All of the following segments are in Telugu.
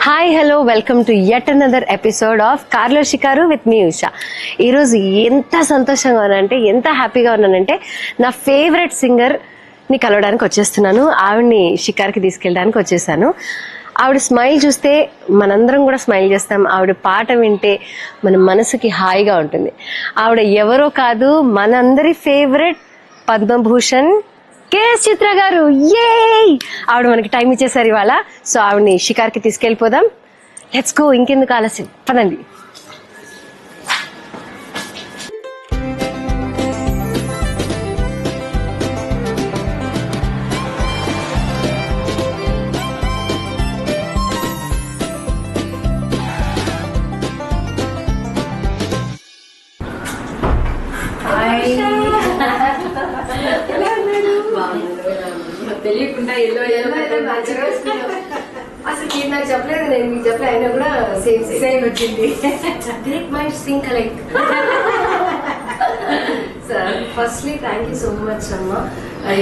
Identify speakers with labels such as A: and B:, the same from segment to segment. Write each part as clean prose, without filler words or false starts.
A: Hi hello welcome to yet another episode of కార్లో షికారు విత్ మీ ఉషా. ఈరోజు ఎంత సంతోషంగా ఉన్నానంటే, ఎంత హ్యాపీగా ఉన్నానంటే, నా ఫేవరెట్ సింగర్ని కలవడానికి వచ్చేస్తున్నాను. ఆవిడ్ని షికార్కి తీసుకెళ్ళడానికి వచ్చేసాను. ఆవిడ స్మైల్ చూస్తే మనందరం కూడా స్మైల్ చేస్తాం. ఆవిడ పాట వింటే మన మనసుకి హాయిగా ఉంటుంది. ఆవిడ ఎవరో కాదు, మనందరి ఫేవరెట్ పద్మభూషణ్ కేఎస్ చిత్ర గారు. ఏ ఆవిడ మనకి టైం ఇచ్చేసారు ఇవాళ. సో ఆవిడని షికార్కి తీసుకెళ్ళిపోదాం. లెట్స్ గో, ఇంకెందుకు ఆలస్యం, పదండి. తెలియకుండా అసలు నాకు చెప్పలేదు, నేను మీకు చెప్పలేదు, అయినా కూడా సేమ్ సేమ్ వచ్చింది. Great minds think alike. Sir firstly thank you so much అమ్మా,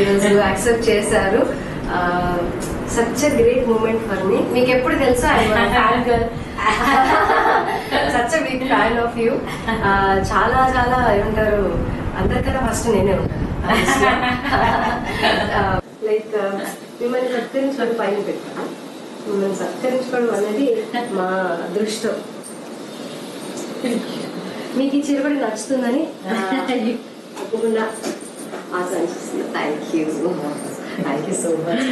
A: ఈరోజు యాక్సెప్ట్ చేశారు. Such a great moment for me. మీకు ఎప్పుడు తెలుసా, fan girl, such a big fan of you. చాలా చాలా ఏమంటారు, అందరికన్నా ఫస్ట్ నేనే ఉంటాను. లైక్ మిమ్మల్ని సత్కరించుకోవడం పైన పెట్టాను. మిమ్మల్ని సత్కరించుకోవడం అనేది మా అదృష్టం. మీకు ఈ చీర కూడా నచ్చుతుందని తప్పకుండా ఆశిస్తున్నాను. Thank you so much.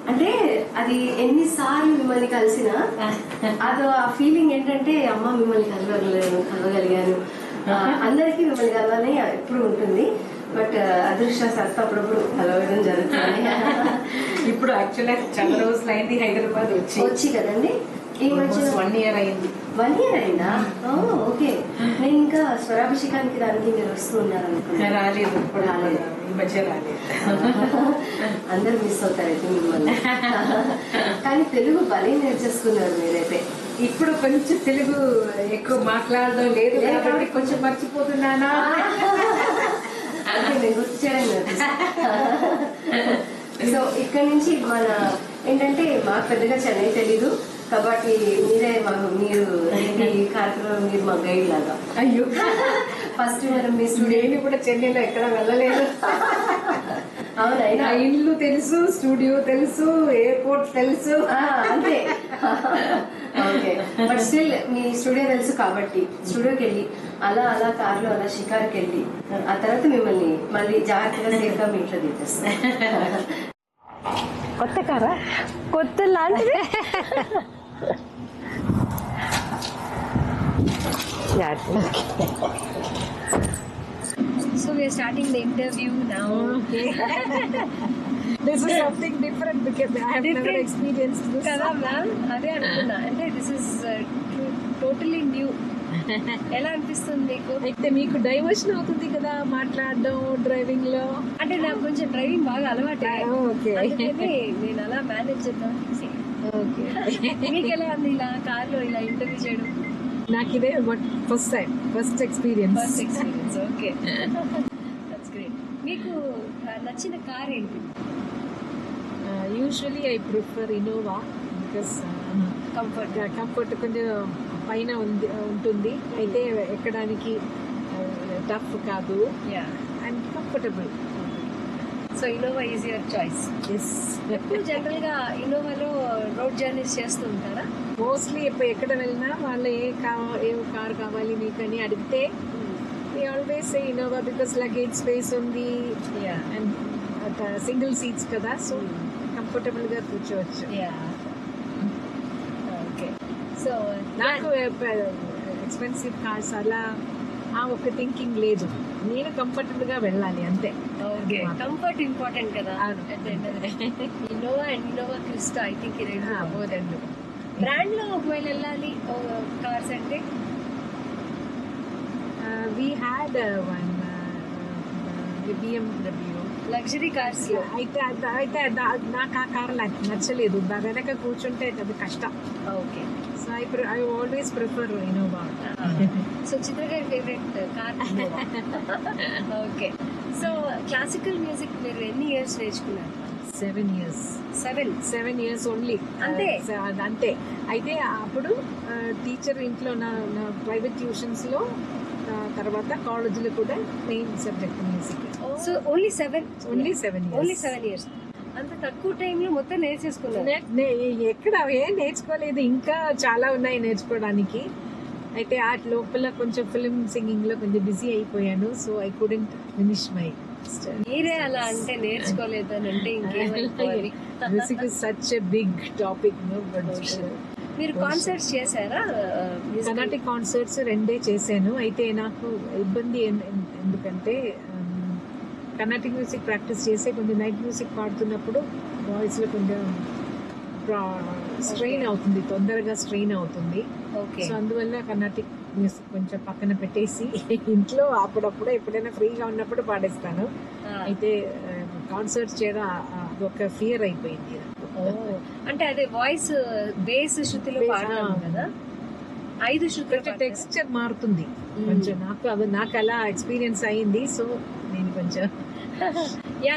A: అంటే అది ఎన్నిసార్లు మిమ్మల్ని కలిసినా అదో ఆ ఫీలింగ్ ఏంటంటే, అమ్మ మిమ్మల్ని కలవగలిగాను, అందరికీ మిమ్మల్ని కలవాలని ఎప్పుడు ఉంటుంది. బట్ అదృష్టశాస్త్రం అప్పుడప్పుడు కలవడం జరుగుతుంది.
B: ఇప్పుడు యాక్చువల్గా చాలా రోజులు అయింది హైదరాబాద్ వచ్చి
A: కదండి. ఈ మధ్య
B: 1 year అయింది.
A: 1 year అయిందా? ఓకే. నేను ఇంకా స్వరాభిషేకానికి దానికి మీరు వస్తూ ఉన్నారు అనుకున్నాను.
B: రాలేదు, ఇప్పుడు రాలేదు, ఈ మధ్య రాలేదు.
A: అందరూ మిస్ అవుతారు అయితే మిమ్మల్ని. కానీ తెలుగు భలే నేర్చేసుకున్నారు మీరైతే.
B: ఇప్పుడు కొంచెం తెలుగు ఎక్కువ మాట్లాడడం లేదు కాబట్టి కొంచెం మర్చిపోతున్నానా
A: అంటే నేను గుర్తు చేయడం. సో ఇక్కడ నుంచి మన ఏంటంటే, మాకు పెద్దగా చెన్నై తెలీదు కాబట్టి మీరే మీరు ఈ కార్యక్రమం మీరు మా గైడ్ లాగా.
B: అయ్యో,
A: ఫస్ట్ మనం మీ
B: స్టూడియో కూడా చెన్నైలో ఎక్కడ వెళ్ళలేదు.
A: అవునైనా
B: ఇల్లు తెలుసు, స్టూడియో తెలుసు, ఎయిర్పోర్ట్ తెలుసు,
A: అంతే. Okay, but still me studio తెలుసు కాబట్టి స్టూడియోకి వెళ్ళి అలా అలా కార్లో అలా షికార్కి వెళ్ళి ఆ తర్వాత మిమ్మల్ని మళ్ళీ జాగ్రత్తగా సేఫ్గా మీ ఇంట్లో దింపేస్తాం.
B: కొత్త కారా?
A: కొత్త లాంటిది. So we are starting the interview now.
B: Okay. This is something different because I have never experienced this.
A: కదా మ్యామ్, అదే అనుకున్నా. అంటే దిస్ ఇస్ టోటలీ న్యూ. ఎలా అనిపిస్తుంది మీకు?
B: అయితే మీకు డైవర్షన్ అవుతుంది కదా మాట్లాడడం డ్రైవింగ్ లో.
A: అంటే నాకు కొంచెం డ్రైవింగ్ బాగా అలవాటు.
B: ఓకే,
A: నేను అలా మేనేజ్ చేద్దాం.
B: ఓకే.
A: మీకు ఎలా ఉంది ఇలా కార్లో ఇలా ఇంటర్వ్యూ చేయడం?
B: నాకు ఇదే first experience.
A: Okay, that's great. మీకు నచ్చిన కార్ ఏంటి?
B: Usually I prefer Innova because comfort కొంచెం పైన ఉంటుంది, అయితే ఎక్కడానికి టఫ్ కాదు and comfortable.
A: So Innova is your choice.
B: Yes.
A: ఎప్పుడు జనరల్గా ఇన్నోవాలో రోడ్ జర్నీస్ చేస్తూ ఉంటారా?
B: మోస్ట్లీ ఎక్కడ వెళ్ళినా వాళ్ళు ఏ కార్ కావాలి మీకు అని అడిగితే we always say Innova because luggage space ఉంది and సింగిల్ సీట్స్ కదా, సో కంఫర్టబుల్ గా కూర్చోవచ్చు.
A: ఓకే, సో
B: నాకు ఎక్స్పెన్సివ్ కార్స్ అలా ఒక థింకింగ్ లేదు, నేను కంఫర్టబుల్ గా వెళ్ళాలి అంతే.
A: ఓకే, కంఫర్ట్ ఇంపార్టెంట్ కదా. Innova and Innova Crysta, I think రెండు బ్రాండ్ లో ఒకవేళ వెళ్ళాలి కార్స్ అంటే
B: we had one BMW
A: luxury cars లో.
B: అయితే నాకు ఆ కార్ నచ్చలేదు, వెనక కూర్చుంటే అది కష్టం.
A: Okay,
B: so I always prefer Innova.
A: So Chitra గారి favourite car Innova. Okay, so classical music మీరు ఎన్ని ఇయర్స్ నేర్చుకున్నారు?
B: 7 years. 7 years ఓన్లీ
A: అంతే?
B: అంతే. అయితే అప్పుడు టీచర్ ఇంట్లో నా ప్రైవేట్ ట్యూషన్స్ లో, తర్వాత కాలేజీలో కూడా main subject music.
A: So only 7
B: years.
A: అంత తక్కువ టైంలో మొత్తం నేర్చేసుకున్నారు.
B: ఎక్కడ ఏం నేర్చుకోలేదు, ఇంకా చాలా ఉన్నాయి నేర్చుకోవడానికి. అయితే ఆ లోపల కొంచెం ఫిల్మ్ సింగింగ్ లో కొంచెం బిజీ అయిపోయాను. So I couldn't finish my.
A: మీరే అలా అంటే నేర్చుకోలేదు అని అంటే ఇంకేమైపోవాలి.
B: Music is such a big topic.
A: మీరు కాన్సర్ట్స్ చేశారా?
B: కర్ణాటిక్ కాన్సర్ట్స్ 2 చేశాను. అయితే నాకు ఇబ్బంది ఎందుకంటే కర్ణాటిక్ మ్యూజిక్ ప్రాక్టీస్ చేసే కొంచెం నైట్ మ్యూజిక్ పాడుతున్నప్పుడు వాయిస్ లో కొంచెం స్ట్రెయిన్ అవుతుంది, తొందరగా స్ట్రెయిన్ అవుతుంది. సో అందువల్ల కర్ణాటిక్ మ్యూజిక్ కొంచెం పక్కన పెట్టేసి ఇంట్లో అప్పుడప్పుడు ఎప్పుడైనా ఫ్రీగా ఉన్నప్పుడు పాడేస్తాను. అయితే కాన్సర్ట్స్ చేయడం ఒక ఫియర్ అయిపోయింది.
A: అంటే అదే వాయిస్ బేస్ శృతిలో పాడడం కదా, 5 శృతులు
B: టెక్స్చర్ మారుతుంది కొంచెం. నాకు అలా ఎక్స్పీరియన్స్ అయింది. సో నేను కొంచెం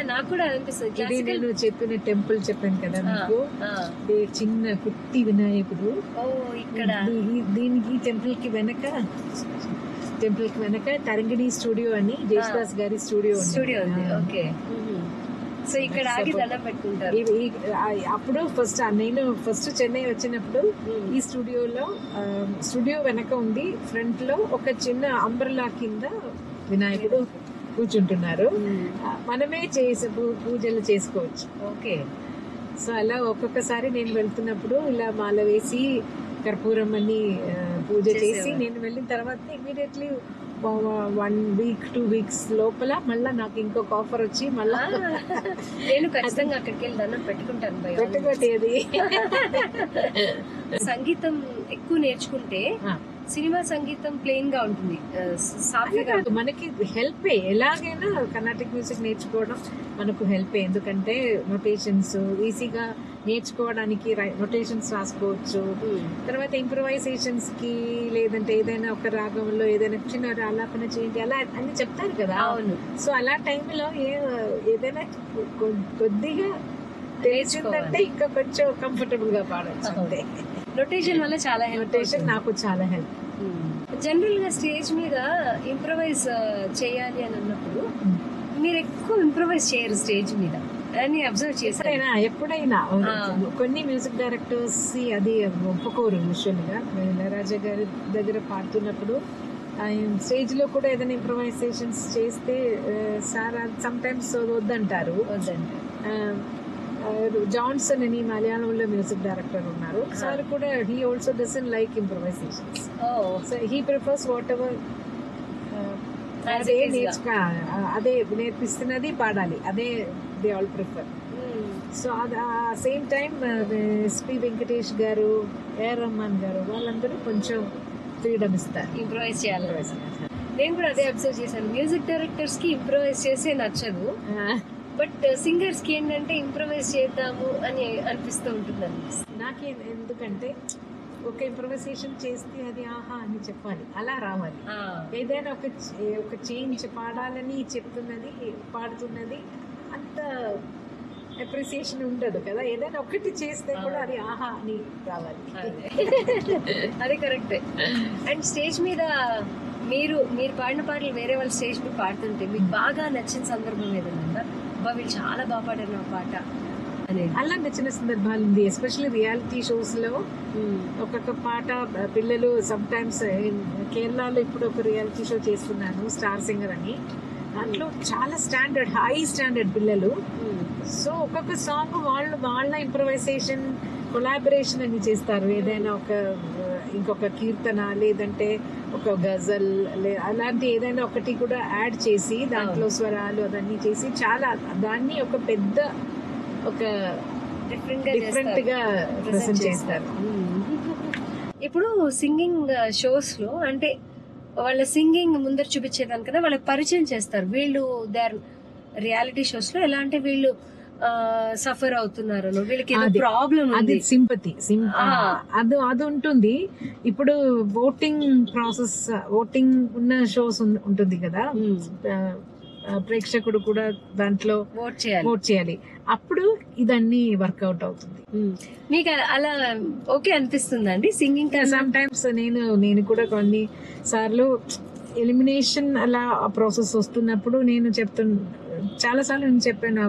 A: నాకు కూడా అనిపిస్తుంది.
B: నేను చెప్పిన టెంపుల్ చెప్పాను కదా మీకు, చిన్న కుట్టి వినాయకుడు
A: ఇక్కడ.
B: దీనికి టెంపుల్ కి వెనక తరంగిణి స్టూడియో అని జయసుదాస్ గారి స్టూడియో
A: ఉంది. ఓకే. సో ఇక్కడ ఆగి దండం పెట్టుకుంటారు.
B: అప్పుడు నేను ఫస్ట్ చెన్నై వచ్చినప్పుడు ఈ స్టూడియో వెనక ఉంది. ఫ్రంట్ లో ఒక చిన్న అంబ్రెల్లా కింద వినాయకుడు కూర్చుంటున్నారు. మనమే పూజలు చేసుకోవచ్చు.
A: ఓకే.
B: సో అలా ఒక్కొక్కసారి నేను వెళ్తున్నప్పుడు ఇలా మాల వేసి కర్పూరం అని పూజ చేసి నేను వెళ్ళిన తర్వాత ఇమీడియట్లీ 1 week 2 weeks లోపల మళ్ళా నాకు ఇంకొక ఆఫర్ వచ్చి మళ్ళా
A: నేను ఖచ్చితంగా అక్కడికి వెళ్ళి దండం పెట్టుకుంటాను.
B: పెట్టుకోటేది.
A: సంగీతం ఎక్కువ నేర్చుకుంటే సినిమా సంగీతం ప్లెయిన్ గా ఉంటుంది, సాఫీగా.
B: మనకి హెల్పే, ఎలాగైనా కర్ణాటిక్ మ్యూజిక్ నేర్చుకోవడం మనకు హెల్పే. ఎందుకంటే నొటేషన్స్ ఈజీగా నేర్చుకోవడానికి నొటేషన్స్ రాసుకోవచ్చు. తర్వాత ఇంప్రొవైజేషన్స్ కి, లేదంటే ఏదైనా ఒక రాగంలో ఏదైనా చిన్న ఆలాపన చేయండి అలా అన్ని చెప్తారు కదా.
A: అవును.
B: సో అలా టైంలో ఏదైనా కొద్దిగా తెలిసిందంటే ఇంకా కొంచెం కంఫర్టబుల్ గా పాడచ్చు. అంతే.
A: నొటేషన్ వల్ల చాలా
B: నొటేషన్ నాకు చాలా హెల్ప్.
A: జనరల్ గా స్టేజ్ మీద ఇంప్రొవైజ్ చేయాలి అని అన్నప్పుడు మీరు ఎక్కువ ఇంప్రొవైజ్ చేయరు స్టేజ్ మీద అని అబ్జర్వ్ చేశారైనా?
B: ఎప్పుడైనా కొన్ని మ్యూజిక్ డైరెక్టర్స్ అది ఒప్పుకోరు. యూజువల్ గా ఇళయరాజా గారి దగ్గర పాడుతున్నప్పుడు స్టేజ్ లో కూడా ఏదైనా ఇంప్రొవైజేషన్స్ చేస్తే సార్ సమ్ టైమ్స్ వద్దంటారు. జాన్సన్ అని మలయాళంలో మ్యూజిక్ డైరెక్టర్ ఉన్నారు. సార్ కూడా he also doesn't like improvisations. So he prefers what ever అదే నేర్పిస్తున్నది పాడాలి, అదే they all prefer. So same time SP Venkatesh గారు, ఏఆర్ రెహమాన్ గారు వాళ్ళందరూ కొంచెం ఫ్రీడమ్ ఇస్తారు
A: ఇంప్రొవైజ్ చేయాలి. నేను కూడా అదే అబ్జర్వ్ చేశాను. మ్యూజిక్ డైరెక్టర్స్ కి ఇంప్రొవైజ్ చేసే నచ్చదు, బట్ సింగర్స్ కి ఏంటంటే ఇంప్రొవైజ్ చేద్దాము అని అనిపిస్తూ ఉంటుంది.
B: నాకే ఎందుకంటే ఒక ఇంప్రొవైజేషన్ చేస్తే అది ఆహా అని చెప్పాలి, అలా రావాలి. ఏదైనా ఒక చేంజ్ పాడాలని చెప్తున్నది పాడుతున్నది అంత అప్రిసియేషన్ ఉండదు కదా. ఏదైనా ఒకటి చేస్తే కూడా అది ఆహా అని రావాలి.
A: అది కరెక్టే. అండ్ స్టేజ్ మీద మీరు పాడిన పాటలు వేరే వాళ్ళు స్టేజ్ మీద పాడుతుంటే మీకు బాగా నచ్చిన సందర్భం ఏదైనా, వీళ్ళు చాలా బాగా పాడారు నా పాట అనేది?
B: అలా నచ్చిన సందర్భాలు ఉంది. ఎస్పెషల్లీ రియాలిటీ షోస్ లో ఒక్కొక్క పాట పిల్లలు సమ్ టైమ్స్ కేరళలో ఇప్పుడు ఒక రియాలిటీ షో చేస్తున్నాను, స్టార్ సింగర్ అని. దాంట్లో చాలా హై స్టాండర్డ్ పిల్లలు. సో ఒక్కొక్క సాంగ్ వాళ్ళ ఇంప్రొవైజేషన్, కొలాబరేషన్ అని చేస్తారు. ఏదైనా ఇంకొక కీర్తన లేదంటే ఒక గజల్ అలాంటి ఏదైనా ఒకటి కూడా యాడ్ చేసి దాంట్లో స్వరాలు అదన్నీ చేసి చాలా దాన్ని ఒక పెద్ద డిఫరెంట్ గా ప్రెజెంట్ చేస్తారు.
A: ఇప్పుడు సింగింగ్ షోస్ లో అంటే వాళ్ళ సింగింగ్ ముందర చూపించేదానికన్నా వాళ్ళకి పరిచయం చేస్తారు. వీళ్ళు రియాలిటీ షోస్ లో ఎలా అంటే వీళ్ళు సఫర్ అవుతున్నారు, వీళ్ళకి ప్రాబ్లం ఉంది,
B: సింపతి అది ఉంటుంది. ఇప్పుడు ఓటింగ్ ప్రాసెస్, ఓటింగ్ ఉన్న షోస్ ఉంటుంది కదా, ప్రేక్షకుడు కూడా దాంట్లో
A: ఓట్ చేయాలి.
B: ఓట్ చేయాలి. అప్పుడు ఇదన్నీ వర్కౌట్ అవుతుంది.
A: మీకు అలా ఓకే అనిపిస్తుందండి సింగింగ్?
B: సమ్ టైమ్స్ నేను కూడా కొన్ని సార్లు ఎలిమినేషన్ అలా ప్రాసెస్ వస్తున్నప్పుడు నేను చాలా సార్లు నేను చెప్పాను,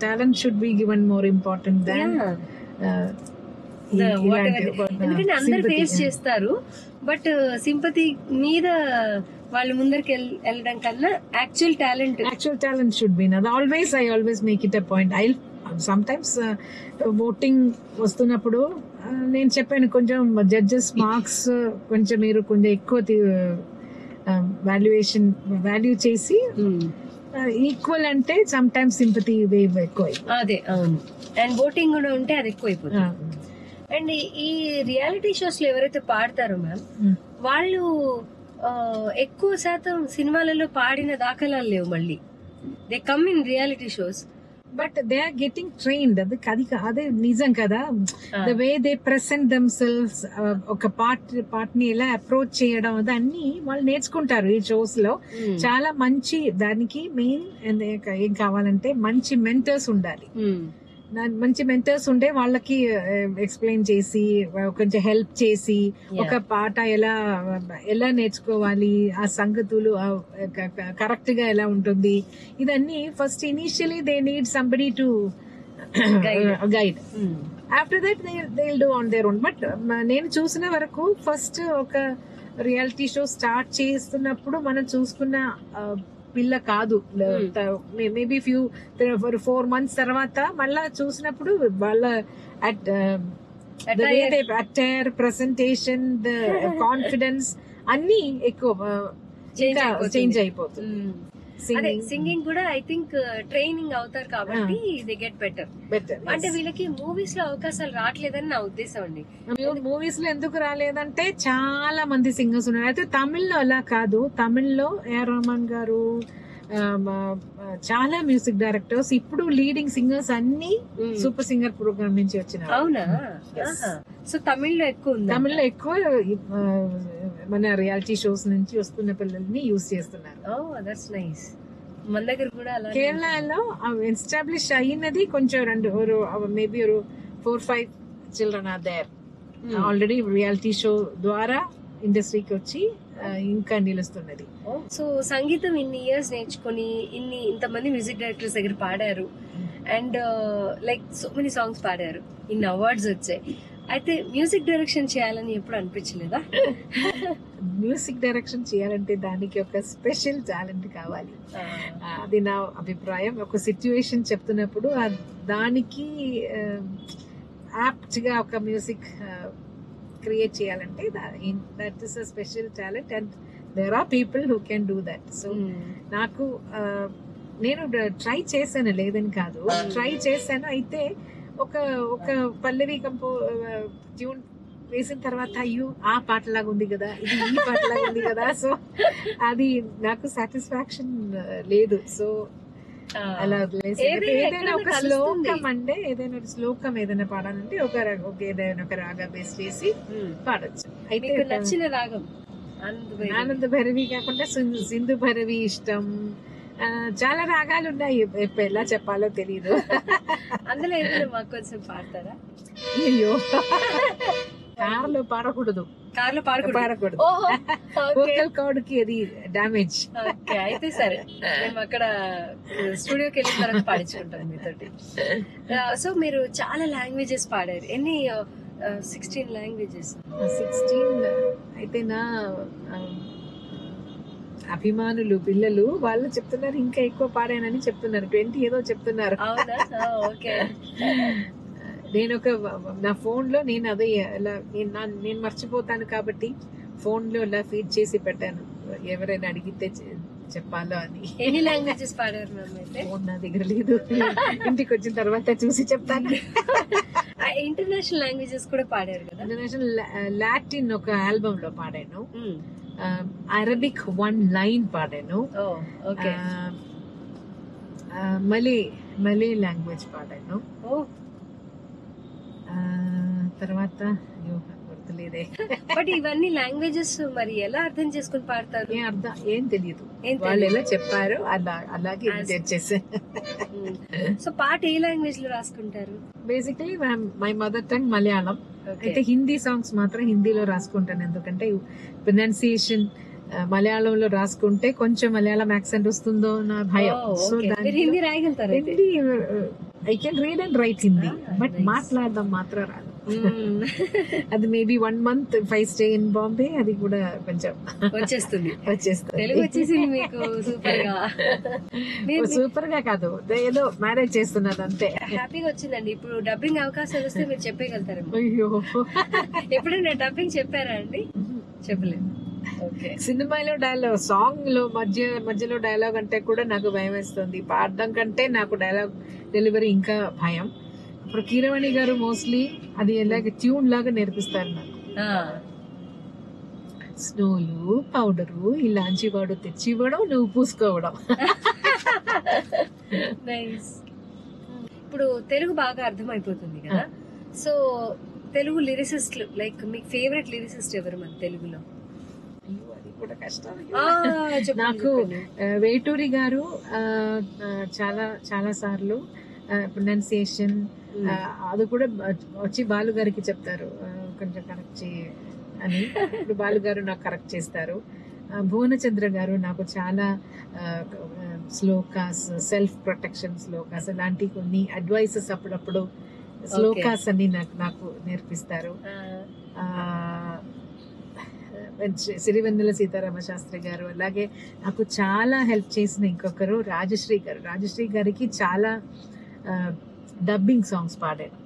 B: talent should be given more important than
A: ఎందుకంటే అందరు ఫేస్ చేస్తారు, బట్ సింపతి మీద వాళ్ళు ముందరికి వెళ్ళడం కన్నా actual talent
B: should be. I always make it a point. Some times voting వస్తున్నప్పుడు నేను చెప్పాను, కొంచెం జడ్జెస్ మార్క్స్ కొంచెం మీరు కొంచెం ఎక్కువ వాల్యూ చేసి ఈక్వల్ అంటే సమ్ టైమ్స్ సింపతి వేవ్ ఎక్కువ.
A: అదే అవును, అండ్ ఓటింగ్ కూడా ఉంటే అది ఎక్కువ అయిపోతుంది. అండ్ ఈ రియాలిటీ షోస్ లో ఎవరైతే పాడతారో మ్యామ్, వాళ్ళు ఎక్కువ శాతం సినిమాలలో పాడిన దాఖలాలు లేవు. మళ్ళీ they come in reality shows,
B: but they are getting trained. అదే నిజం కదా. The way they present themselves, ఒక పార్ట్ ని ఎలా అప్రోచ్ చేయడం, అన్ని వాళ్ళు నేర్చుకుంటారు ఈ షోస్ లో. చాలా మంచి, దానికి మెయిన్ ఏం కావాలంటే మంచి మెంటర్స్ ఉండాలి. మంచి మెంటర్స్ ఉంటే వాళ్ళకి ఎక్స్ప్లెయిన్ చేసి కొంచెం హెల్ప్ చేసి ఒక పాట ఎలా నేర్చుకోవాలి, ఆ సంగతులు కరెక్ట్ గా ఎలా ఉంటుంది, ఇదన్నీ first initially they need somebody to guide. After that they will do on their own. But నేను చూసిన వరకు ఫస్ట్ ఒక రియాలిటీ షో స్టార్ట్ చేస్తున్నప్పుడు మనం చూసుకున్న పిల్ల కాదు. మేబీ 4 months తర్వాత మళ్ళా చూసినప్పుడు వాళ్ళ అటైర్, ప్రెసెంటేషన్, ద కాన్ఫిడెన్స్ అన్ని ఎక్కువ చేంజ్ అయిపోతుంది.
A: సింగింగ్ కూడా ఐ థింక్ ట్రైనింగ్ అవుతారు కాబట్టి దే గెట్ బెటర్. అంటే వీళ్ళకి మూవీస్ లో అవకాశాలు రావట్లేదని నా ఉద్దేశం అండి.
B: మూవీస్ లో ఎందుకు రాలేదంటే చాలా మంది సింగర్స్ ఉన్నారు. అయితే తమిళ్లో అలా కాదు. తమిళ్లో ఏఆర్ రెహమాన్ గారు, చాలా మ్యూజిక్ డైరెక్టర్స్, ఇప్పుడు లీడింగ్ సింగర్స్ అన్ని సూపర్ సింగర్ ప్రోగ్రామ్ నుంచి వచ్చిన.
A: అవునా? సో తమిళ్లో
B: ఎక్కువ మన రియాలిటీ షోస్ నుంచి వస్తున్న పిల్లల్ని యూజ్ చేస్తున్నారు.
A: That's nice. మన దగ్గర కూడా
B: కేరళలో ఎస్టాబ్లిష్ అయినది కొంచెం maybe 4-5 children are there already reality show ద్వారా ఇండస్ట్రీకి వచ్చి ఇంకా నిలుస్తున్నది.
A: సో సంగీతం ఇన్ని ఇయర్స్ నేర్చుకుని ఇంతమంది మ్యూజిక్ డైరెక్టర్స్ దగ్గర పాడారు, and like so many songs పాడారు, ఇన్ని అవార్డ్స్ వచ్చాయి. అయితే మ్యూజిక్ డైరెక్షన్ చేయాలని ఎప్పుడు అనిపించలేదా?
B: మ్యూజిక్ డైరెక్షన్ చేయాలంటే దానికి ఒక స్పెషల్ టాలెంట్ కావాలి. అది నా అభిప్రాయం. ఒక సిచ్యువేషన్ చెప్తున్నప్పుడు దానికి యాప్ట్ గా ఒక మ్యూజిక్ క్రియేట్ చేయాలంటే that is a special talent, and there are people who can do that. So నాకు నేను ట్రై చేశాను, లేదని కాదు, ట్రై చేశాను. అయితే ఒక పల్లవి ట్యూన్ వేసిన తర్వాత అయ్యో ఆ పాటలాగా ఉంది కదా, ఇది ఈ పాటలాగా ఉంది కదా, సో అది నాకు సాటిస్ఫాక్షన్ లేదు. సో అలా ఏదైనా ఒక శ్లోకం ఏదైనా పాడాలంటే ఏదైనా ఒక రాగా బేస్ చేసి పాడొచ్చు. అయితే
A: నచ్చిన రాగం
B: ఆనంద భైరవి కాకుండా సింధు భైరవి ఇష్టం. చాలా రాగాలు ఉన్నాయి, ఎలా చెప్పాలో తెలీదు.
A: అందులో ఏదైనా మాకు కొంచెం పాడతారా?
B: అయ్యో, కార్లో పాడకూడదు. వోకల్ కార్డ్ కి అది డ్యామేజ్.
A: అయితే సరే, మేము అక్కడ స్టూడియోకి వెళ్ళిన తర్వాత పాడించుకుంటాం మీతోటి. సో మీరు చాలా లాంగ్వేజెస్ పాడారు. ఎన్ని? 16 లాంగ్వేజెస్.
B: 16 అయితే నా అభిమానులు పిల్లలు వాళ్ళు చెప్తున్నారు ఇంకా ఎక్కువ పాడానని చెప్తున్నారు. 20 ఏదో చెప్తున్నారు. నేను నా ఫోన్ లో నేను అదే నేను మర్చిపోతాను కాబట్టి ఫోన్ లో ఇలా ఫీడ్ చేసి పెట్టాను, ఎవరైనా అడిగితే చెప్పాలో అని.
A: ఎన్ని లాంగ్వేజెస్ పాడారు?
B: ఫోన్ నా దగ్గర లేదు, ఇంటికి వచ్చిన తర్వాత చూసి చెప్తాను.
A: ఇంటర్నేషనల్ లాంగ్వేజెస్ కూడా పాడారు కదా?
B: ఇంటర్నేషనల్ లాటిన్ ఒక ఆల్బమ్ లో పాడాను, అరబిక్ 1 line పాడాను, మలే లాంగ్వేజ్ పాడాను. తర్వాత గుర్తులేదే.
A: బట్ ఇవన్నీ లాంగ్వేజెస్ మరి ఎలా అర్థం చేసుకుని పాడతారు?
B: ఏం తెలియదు,
A: ఏం
B: వాళ్ళు ఎలా చెప్పారు అలాగే imitate చేశాను.
A: సో పాట ఏ లాంగ్వేజ్ లో రాసుకుంటారు?
B: Basically my mother tongue Malayalam. అయితే హిందీ సాంగ్స్ మాత్రం హిందీలో రాసుకుంటాను, ఎందుకంటే ప్రొనౌన్సియేషన్ మలయాళంలో రాసుకుంటే కొంచెం మలయాళం యాక్సెంట్ వస్తుందో నా భయం. సో
A: హిందీ రాయగలుగుతారు?
B: Hindi I can read and write Hindi, but మాట్లాడడం మాత్రం రాదు. అది maybe 1 month if I stay in Bombay, అది కూడా కొంచెం
A: వచ్చేస్తుంది.
B: తెలుగు
A: వచ్చేసింది మీకు సూపర్ గా.
B: సూపర్ గా కాదు, ఏదో మేనేజ్ చేస్తున్నది అంతే.
A: హ్యాపీగా వచ్చిందండి. ఇప్పుడు డబ్బింగ్ అవకాశాలు వస్తే మీరు చెప్పగలుగుతారు.
B: అయ్యో,
A: ఎప్పుడైనా డబ్బింగ్ చెప్పారా అండి? చెప్పలేదు.
B: సినిమాలో డైలాగ్, సాంగ్ లో మధ్యలో డైలాగ్ అంటే కూడా నాకు భయం వేస్తుంది. పాడడం కంటే నాకు డైలాగ్ డెలివరీ ఇంకా భయం. ఇప్పుడు కీరవాణి గారు మోస్ట్లీ అది ఎలాగ ట్యూన్ లాగా నేర్పిస్తారు నాకు. స్నోలు, పౌడరు, ఇలాంటి వాడు తెచ్చి ఇవ్వడం, నువ్వు పూసుకోవడం.
A: ఇప్పుడు తెలుగు బాగా అర్థమైపోతుంది కదా, సో తెలుగు లిరిసిస్ట్ లైక్ మీకు ఫేవరెట్ లిరిసిస్ట్ ఎవరు మన తెలుగులో?
B: అది కూడా కష్టం. నాకు వేటూరి గారు చాలా చాలా సార్లు ప్రొనౌన్సియేషన్ అది కూడా వచ్చి బాలు గారికి చెప్తారు, కొంచెం కరెక్ట్ చేయి అని. ఇప్పుడు బాలు గారు నాకు కరెక్ట్ చేస్తారు. భువనచంద్ర గారు నాకు చాలా శ్లోకాస్, సెల్ఫ్ ప్రొటెక్షన్ శ్లోకాస్ అలాంటి కొన్ని అడ్వైసెస్ అప్పుడప్పుడు శ్లోకాస్ అన్ని నాకు నేర్పిస్తారు. సిరివెన్నెల సీతారామ శాస్త్రి గారు, అలాగే నాకు చాలా హెల్ప్ చేసిన ఇంకొకరు రాజశ్రీ గారు. రాజశ్రీ గారికి చాలా డబ్బింగ్ సాంగ్స్ పాడాను.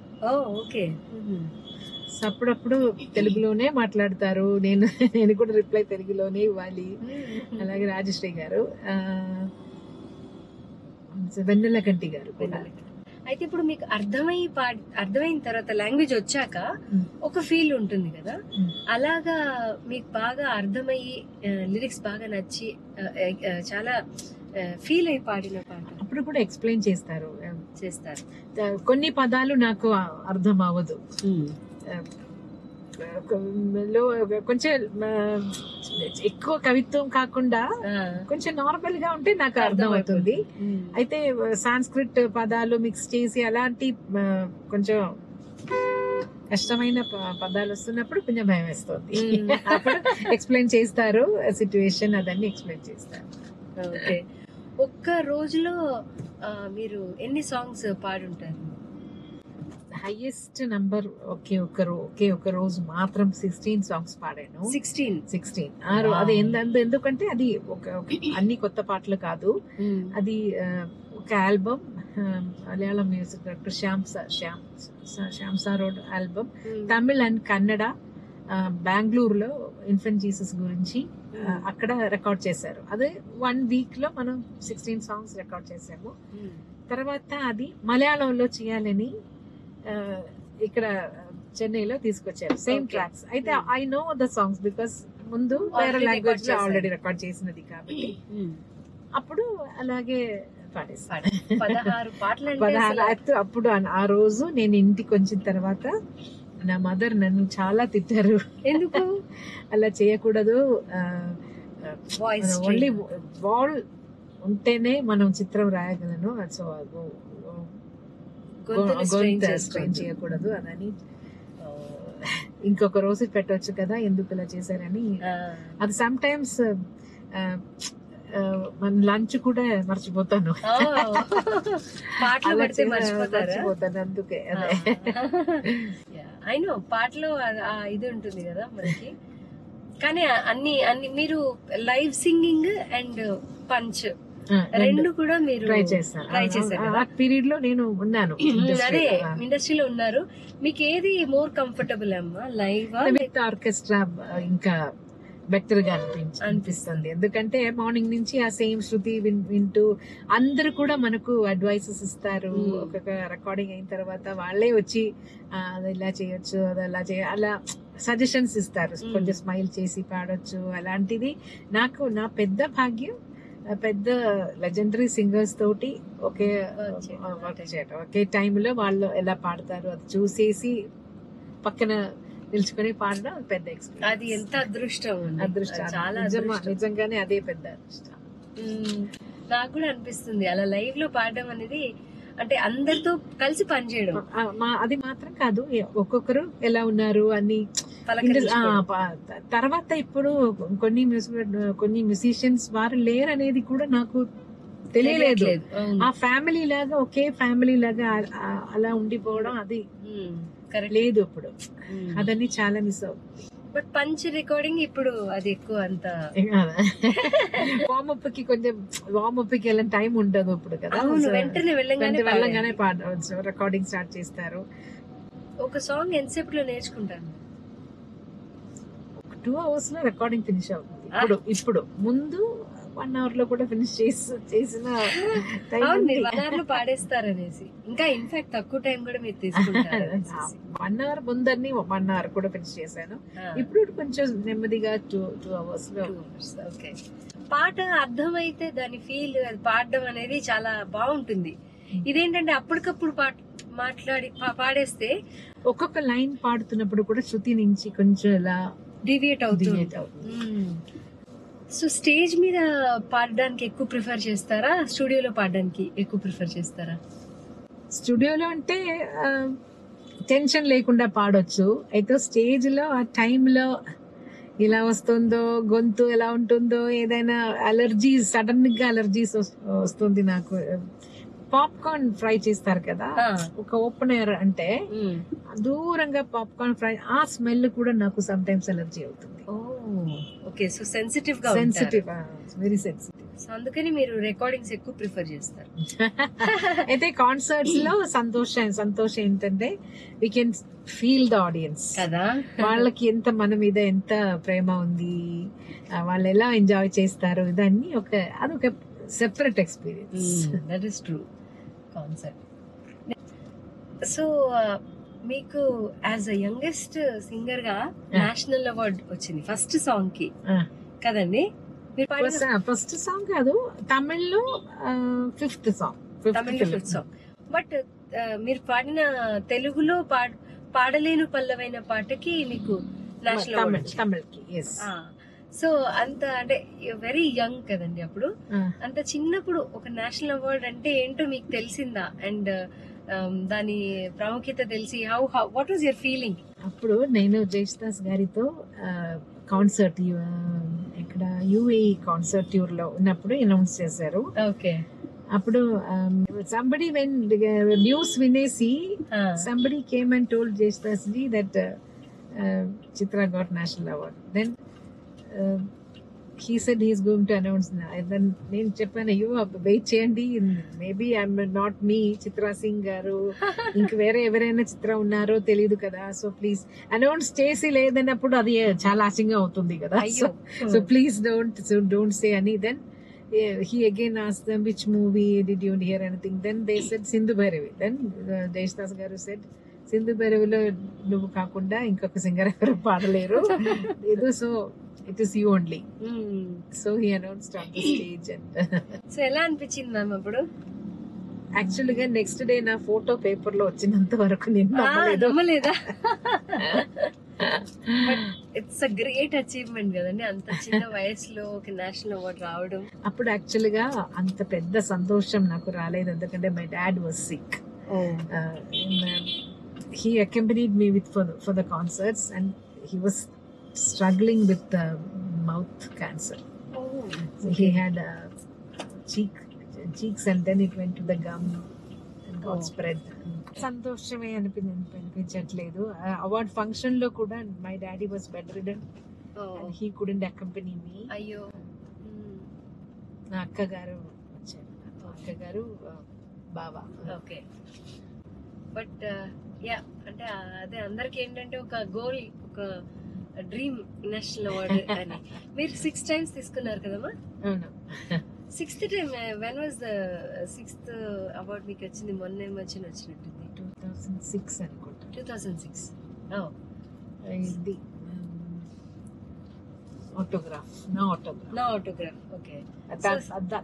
B: అప్పుడప్పుడు తెలుగులోనే మాట్లాడతారు, నేను కూడా రిప్లై తెలుగులోనే ఇవ్వాలి. అలాగే రాజశ్రీ గారు, వెన్నెల కంటి గారు కూడా.
A: అయితే ఇప్పుడు మీకు అర్థమైన తర్వాత లాంగ్వేజ్ వచ్చాక ఒక ఫీల్ ఉంటుంది కదా, అలాగా మీకు బాగా అర్థమయ్యి లిరిక్స్ బాగా నచ్చి చాలా ఫీల్ అయి పాడిన పాట
B: అప్పుడు కూడా ఎక్స్ప్లెయిన్ చేస్తారు. కొన్ని పదాలు నాకు అర్థం అవ్వదు, కొంచెం ఎక్కువ కవిత్వం కాకుండా కొంచెం నార్మల్ గా ఉంటే నాకు అర్థం అవుతుంది. అయితే సాంస్క్రిట్ పదాలు మిక్స్ చేసి అలాంటి కొంచెం కష్టమైన పదాలు వస్తున్నప్పుడు కొంచెం భయం వేస్తుంది. అప్పుడు ఎక్స్ప్లెయిన్ చేస్తారు, సిచ్యువేషన్ అదన్నీ ఎక్స్ప్లెయిన్ చేస్తారు.
A: ఒక్క రోజులో మీరు ఎన్ని సాంగ్స్ పాడుంటారు?
B: హైయెస్ట్ నంబర్ ఒకే ఒక రోజు మాత్రం 16 సాంగ్స్ పాడాను. 16 అది ఎందుకంటే అది అన్ని కొత్త పాటలు కాదు, అది ఒక album. Malayalam music director Shyam సారోడ్ ఆల్బమ్. తమిళ్ అండ్ కన్నడ బెంగళూరులో ఇన్ఫెంట్ జీసస్ గురించి అక్కడ రికార్డ్ చేశారు. అదే 1 week లో మనం 16 సాంగ్స్ రికార్డ్ చేసాము. తర్వాత అది మలయాళంలో చేయాలని ఇక్కడ చెన్నైలో తీసుకొచ్చారు, సేమ్ ట్రాక్స్. అయితే I know the songs because ముందు వేరే లాంగ్వేజ్ లో ఆల్రెడీ రికార్డ్ చేసినది కాబట్టి అప్పుడు అలాగే పాడేస్తాను. 16 అప్పుడు ఆ రోజు నేను ఇంటికి వచ్చిన తర్వాత నా మదర్ నన్ను చాలా తిట్టారు, ఎందుకు అలా చేయకూడదు, ఓన్లీ వాల్ ఉంటేనే మనం చిత్రం రాయగలను, సో స్ట్రెయిన్ చేయకూడదు అని. ఇంకొక రోజు పెట్టవచ్చు కదా, ఎందుకు ఇలా చేశారని. అది సమ్ టైమ్స్ మన లంచ్ కూడా మర్చిపోతాను, మర్చిపోతాను అందుకే.
A: అయినో పాటలో ఇది ఉంటుంది కదా మనకి. కానీ అన్ని మీరు లైవ్ సింగింగ్ అండ్ పంచ్ రెండు కూడా మీరు ట్రై చేశారు.
B: ఆ పీరియడ్ లో నేను ఉన్నాను,
A: అదే ఇండస్ట్రీలో ఉన్నారు. మీకు ఏది మోర్ కంఫర్టబుల్ అమ్మా, లైవ్
B: విత్ ఆర్కెస్ట్రా? ఇంకా బెటర్ గా అనిపిస్తుంది, ఎందుకంటే మార్నింగ్ నుంచి ఆ సేమ్ శృతి వింటూ అందరు కూడా మనకు అడ్వైసెస్ ఇస్తారు. ఒక్కొక్క రికార్డింగ్ అయిన తర్వాత వాళ్ళే వచ్చి అది ఇలా చేయొచ్చు, అది అలా అలా సజెషన్స్ ఇస్తారు. కొంచెం స్మైల్ చేసి పాడొచ్చు. అలాంటిది నాకు నా పెద్ద భాగ్యం, పెద్ద లెజెండరీ సింగర్స్ తోటి ఒకే వర్క్ చేయడం, ఒకే టైంలో వాళ్ళు ఎలా పాడతారు అది చూసేసి పక్కన నిల్చుకొని పాడడం అది పెద్ద ఎక్స్పీరియన్స్.
A: అది ఎంత అదృష్టం ఉంది.
B: అదృష్టం
A: చాలా
B: నిజంగానే అదే పెద్ద అదృష్టం.
A: నాకు కూడా అనిపిస్తుంది అలా లైవ్ లో పాడడం అనేది, అంటే అందరితో కలిసి పనిచేయడం.
B: అది మాత్రం కాదు, ఒక్కొక్కరు ఎలా ఉన్నారు అని తర్వాత ఇప్పుడు కొన్ని మ్యూజిషియన్స్ వారు లేరు అనేది కూడా నాకు తెలియలేదు. ఆ ఫ్యామిలీ లాగా ఒకే ఫ్యామిలీ లాగా అలా ఉండిపోవడం అది లేదు ఇప్పుడు. అదన్నీ చాలా మిస్ అవుతుంది.
A: బట్ పంచ్ రికార్డింగ్ ఇప్పుడు అది ఎక్కువ అంత
B: వార్మప్ కి కొంచెం వెళ్ళని టైం ఉండదు ఇప్పుడు కదా.
A: వెంటనే
B: వెళ్ళంగానే పాడవచ్చు, రికార్డింగ్ స్టార్ట్ చేస్తారు.
A: ఒక సాంగ్ ఎంతసేపులో నేర్చుకుంటాను?
B: 2 hours లో రికార్డింగ్ ఫినిష్ అవుతుంది. ఇప్పుడు ముందు 1 hour లో కూడా ఫినిష్ చేసిన
A: పాడేస్తారనేసి, ఇంకా ఇన్ఫాక్ట్ తక్కువ టైం కూడా మీరు తీసుకుంటారు.
B: 1 hour ముందన్ని 1 hour కూడా ఫినిష్ చేశాను. ఇప్పుడు కొంచెం నెమ్మదిగా 2 hours లో.
A: ఓకే, పాట అర్థమైతే దాని ఫీల్, అది పాడడం అనేది చాలా బాగుంటుంది. ఇదేంటంటే అప్పటికప్పుడు మాట్లాడి పాడేస్తే
B: ఒక్కొక్క లైన్ పాడుతున్నప్పుడు కూడా శృతి నుంచి కొంచెం ఇలా
A: డివియేట్ అవుతుంది. సో స్టేజ్ మీద పాడడానికి ఎక్కువ ప్రిఫర్ చేస్తారా, స్టూడియోలో పాడడానికి ఎక్కువ ప్రిఫర్ చేస్తారా?
B: స్టూడియోలో అంటే టెన్షన్ లేకుండా పాడొచ్చు. అయితే స్టేజ్ లో ఆ టైంలో ఇలా వస్తుందో, గొంతు ఎలా ఉంటుందో, ఏదైనా అలర్జీస్, సడన్ గా అలర్జీస్ వస్తుంది నాకు. పాప్కార్న్ ఫ్రై చేస్తారు కదా, ఒక ఓపెనర్ అంటే దూరంగా పాప్కార్న్ ఫ్రై, ఆ స్మెల్ కూడా నాకు సమ్ టైమ్స్ అలర్జీ అవుతుంది.
A: Okay, so sensitive,
B: very sensitive.
A: So అందుకని మీరు రికార్డింగ్స్ ఎక్కువ ప్రిఫర్ చేస్తారు.
B: అయితే కాన్సర్ట్స్ లో సంతోషం ఏంటంటే we can feel the audience
A: కదా,
B: వాళ్ళకి ఎంత మన మీద ఎంత ప్రేమ ఉంది, వాళ్ళు ఎలా ఎంజాయ్ చేస్తారు, ఇదన్నీ అదొక separate experience.
A: That is true. Concert. So మీకు యాజ్ అ యంగెస్ట్ సింగర్ గా నేషనల్ అవార్డ్ వచ్చింది ఫస్ట్ సాంగ్ కి కదండి?
B: ఫస్ట్ సాంగ్ కాదు, తమిళ్లో ఫిఫ్త్ సాంగ్.
A: బట్ మీరు పాడిన తెలుగులో పాడలేను పల్లవైన పాటకి మీకు నేషనల్ అవార్డ్
B: తమిళ్కి.
A: సో అంత అంటే వెరీ యంగ్ కదండి అప్పుడు. అంత చిన్నప్పుడు ఒక నేషనల్ అవార్డ్ అంటే ఏంటో మీకు తెలిసిందా? అండ్ దాని ప్రాముఖ్యత తెలిసి వాట్ వాజ్ యువర్ ఫీలింగ్?
B: అప్పుడు నేను జయసుదాస్ గారితో కాన్సర్ట్ ఇక్కడ యుఏఈ కాన్సర్ట్ టూర్ లో ఉన్నప్పుడు అనౌన్స్ చేశారు.
A: ఓకే,
B: అప్పుడు సంబడి వెన్ న్యూస్ వినేసి somebody came and told Jayasudas ji that Chitra got national award. Then he said he is going to announce. then నేను చెప్పాను, అయ్యో వెయిట్ చేయండి, maybe I'm not me Chitra Singh గారు, ఇంక వేరే ఎవరైనా చిత్ర ఉన్నారో తెలియదు కదా, సో ప్లీజ్ అనౌన్స్ చేసి లేదన్నప్పుడు అది చాలా ఆశంగా అవుతుంది కదా, సో ప్లీజ్ డోంట్ సే అని. Then he again asked them which movie did you hear anything. then they said Sindhu Bhairavi. then Jayasudas garu said Sindhu భైరవిలో నువ్వు కాకుండా ఇంకొక సింగర్ ఎవరు పాడలేరు, ఇది so it is you only. So he announced on the stage. And
A: so ఎలా అనిపించింది మ్యామ్ అప్పుడు?
B: యాక్చువల్ గా నెక్స్ట్ డే నా ఫోటో పేపర్ లో వచ్చినంత వరకు నేను
A: నమ్మలేదా? ఇట్స్ అ గ్రేట్ అచీవ్మెంట్ కదండి, అంత చిన్న వయసులో ఒక నేషనల్ అవార్డ్ రావడం.
B: అప్పుడు యాక్చువల్ గా అంత పెద్ద సంతోషం నాకు రాలేదు, ఎందుకంటే my dad was sick. He accompanied me for the concerts, and he was struggling with mouth cancer. So he had cheeks, and then it went to the gum and got spread. సంతోషమే అనిపించట్లేదు. అవార్డ్ ఫంక్షన్ లో కూడా my daddy was bed ridden and he couldn't accompany me.
A: అయ్యో,
B: నా అక్కగారు వచ్చారు, అక్కగారు బావ.
A: ఓకే, బట్ యా, అంటే అదే అందరికి ఏంటంటే ఒక గోల్, ఒక డ్రీమ్ నేషనల్ అవార్డ్ అని. మీరు 6 times తీసుకున్నారు కదమ్మా?
B: అవును.
A: 6th time when was the 6th award మీకు వచ్చింది? మొన్న వచ్చినట్టుంది,
B: 2006 అనుకుంటా.
A: 2006.
B: ఇది నా ఆటోగ్రాఫ్. ఓకే,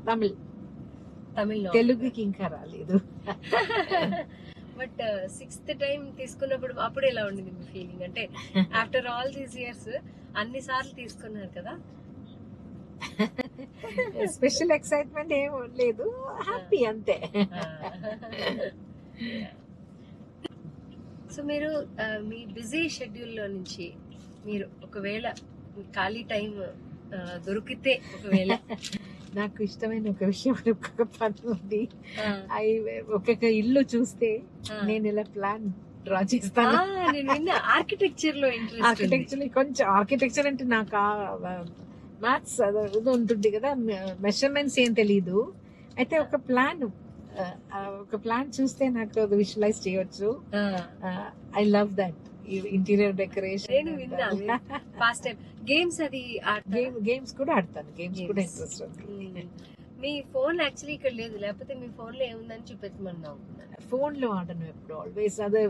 B: తమిళ్, తెలుగుకి ఇంకా రాలేదు.
A: బట్ 6th టైం తీసుకున్నప్పుడు అప్పుడు ఎలా ఉండింది మీ ఫీలింగ్? అంటే ఆఫ్టర్ ఆల్ దీస్ ఇయర్స్ అన్ని సార్లు తీసుకున్నారు కదా.
B: స్పెషల్ ఎక్సైట్మెంట్ ఏం లేదు, హ్యాపీ అంతే.
A: సో మీరు మీ బిజీ షెడ్యూల్లో నుంచి మీరు ఒకవేళ ఖాళీ టైం దొరికితే, ఒకవేళ
B: నాకు ఇష్టమైన ఒక విషయం, ఒక్కొక్క పని ఉంది. ఒక్కొక్క ఇల్లు చూస్తే నేను ఇలా ప్లాన్ డ్రా చేస్తాను.
A: నేను విన్నా ఆర్కిటెక్చర్ లో ఇంట్రెస్ట్.
B: ఆర్కిటెక్చర్ కొంచెం, ఆర్కిటెక్చర్ అంటే నాకు మ్యాథ్స్ అది ఉంటుంది కదా, మెషర్మెంట్స్ ఏం తెలీదు. అయితే ఒక ప్లాన్ చూస్తే నాకు అది విజువలైజ్ చేయొచ్చు. I love that interior decoration.
A: నేను విన్నా ఫస్ట్ టైం గేమ్స్ అది
B: గేమ్స్ కూడా ఆడతాను, గేమ్స్ కూడా ఇంట్రెస్ట్ ఉంది.
A: మీ ఫోన్ యాక్చువల్లీ ఇక్కడ లేదు, లేకపోతే మీ ఫోన్ లో ఏముందని చూపెట్టమన్నా.
B: ఫోన్ లో ఆడను ఎప్పుడు, ఆల్వేస్ అదే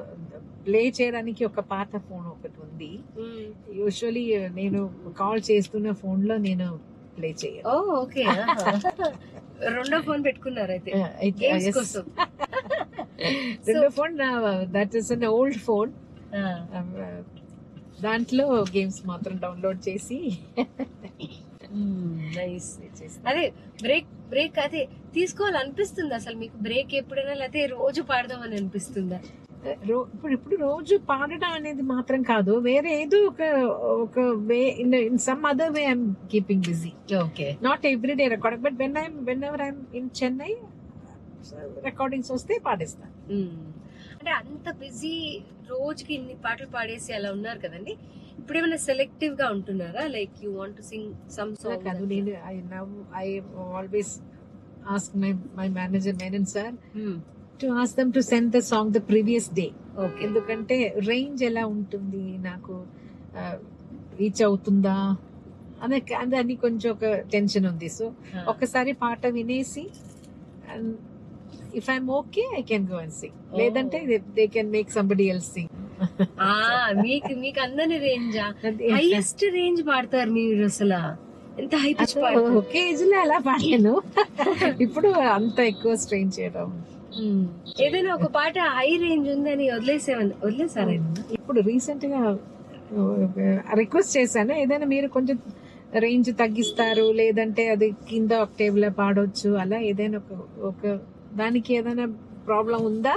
B: ప్లే చేయడానికి ఒక పాత ఫోన్ ఒకటి ఉంది. యూజువలీ నేను కాల్ చేస్తున్న ఫోన్ లో నేను ప్లే చేయను.
A: ఓకే. రెండో ఫోన్ పెట్టుకున్నారు అయితే గేమ్స్ కోసం.
B: రెండో phone that is an old phone, దాంట్లో గేమ్స్ మాత్రం డౌన్లోడ్ చేసి.
A: అదే బ్రేక్ అదే తీసుకోవాలనిపిస్తుంది అసలు మీకు? బ్రేక్ ఎప్పుడైనా లేకపోతే రోజు పాడదామని అనిపిస్తుందా?
B: ఇప్పుడు రోజు పాడడం అనేది మాత్రం కాదు, వేరే ఏదో ఒక way, in some other way I'm keeping busy.
A: Okay,
B: not every day recording, but whenever I'm in Chennai recordings వస్తే పాడేస్తాను.
A: అంటే అంత బిజీ, రోజుకి ఇన్ని పాటలు పాడేసి అలా ఉన్నారు కదండి. ఇప్పుడు ఏమైనా సెలెక్టివ్ గా ఉంటున్నారా? Like you want to sing some song?
B: కాదు, నేను I always ask my manager Menon sir to ask them to send the song the previous day.
A: Okay.
B: ఎందుకంటే రేంజ్ ఎలా ఉంటుంది, నాకు రీచ్ అవుతుందా అని కొంచెం ఒక టెన్షన్ ఉంది. సో ఒక్కసారి పాట వినేసి if I'm okay I can go and sing, లేదంటే they can make somebody else sing.
A: మీకు అందరి రేంజా? హైయెస్ట్ రేంజ్ పాడతారు మీరు అసలు. ఎంత హై పిచ్ పాడతారు?
B: ఒకే ఏజ్ లో అలా పాడాను, ఇప్పుడు అంత ఎక్కువ స్ట్రెయిన్ చేయడం.
A: ఏదైనా ఒక పాట హై రేంజ్ ఉందని వదిలేసారా?
B: ఇప్పుడు రీసెంట్ గా రిక్వెస్ట్ చేశాను, ఏదైనా మీరు కొంచెం రేంజ్ తగ్గిస్తారు, లేదంటే అది కింద ఆక్టేవ్ లో పాడొచ్చు, అలా ఏదైనా ఒక దానికి ఏదైనా ప్రాబ్లం ఉందా,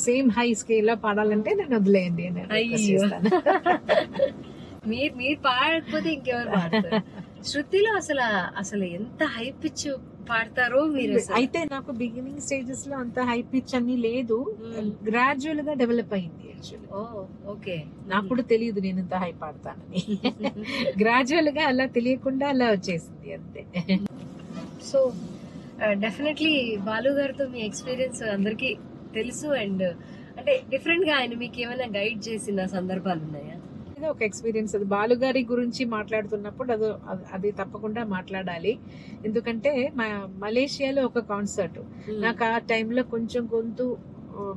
B: సేమ్ హై స్కేల్ లో పాడాలంటే నేను వదిలేయండి.
A: మీరు పాడకపోతే ఇంకెవరు పాడతారు? శృతిలో అసలు ఎంత హై పిచ్ పాడతారో మీరు.
B: అయితే నాకు బిగినింగ్ స్టేజెస్ లో అంత హై పిచ్ అన్ని లేదు, గ్రాడ్యువల్ గా డెవలప్ అయింది.
A: ఓకే,
B: నాకు కూడా తెలియదు నేను ఇంత హై పాడతానని. గ్రాడ్యువల్ గా అలా తెలియకుండా అలా వచ్చేసింది అంతే.
A: సో డెఫినెట్లీ బాలు గారితో మీ ఎక్స్పీరియన్స్ అందరికి తెలుసు. అండ్ అంటే డిఫరెంట్ గా ఆయన మీకు ఏమైనా గైడ్ చేసిన సందర్భాలు ఉన్నాయా?
B: ఒక ఎక్స్పీరియన్స్, అది బాలుగారి గురించి మాట్లాడుతున్నప్పుడు అది తప్పకుండా మాట్లాడాలి. ఎందుకంటే మలేషియాలో ఒక కాన్సర్ట్, నాకు ఆ టైంలో కొంచెం గొంతు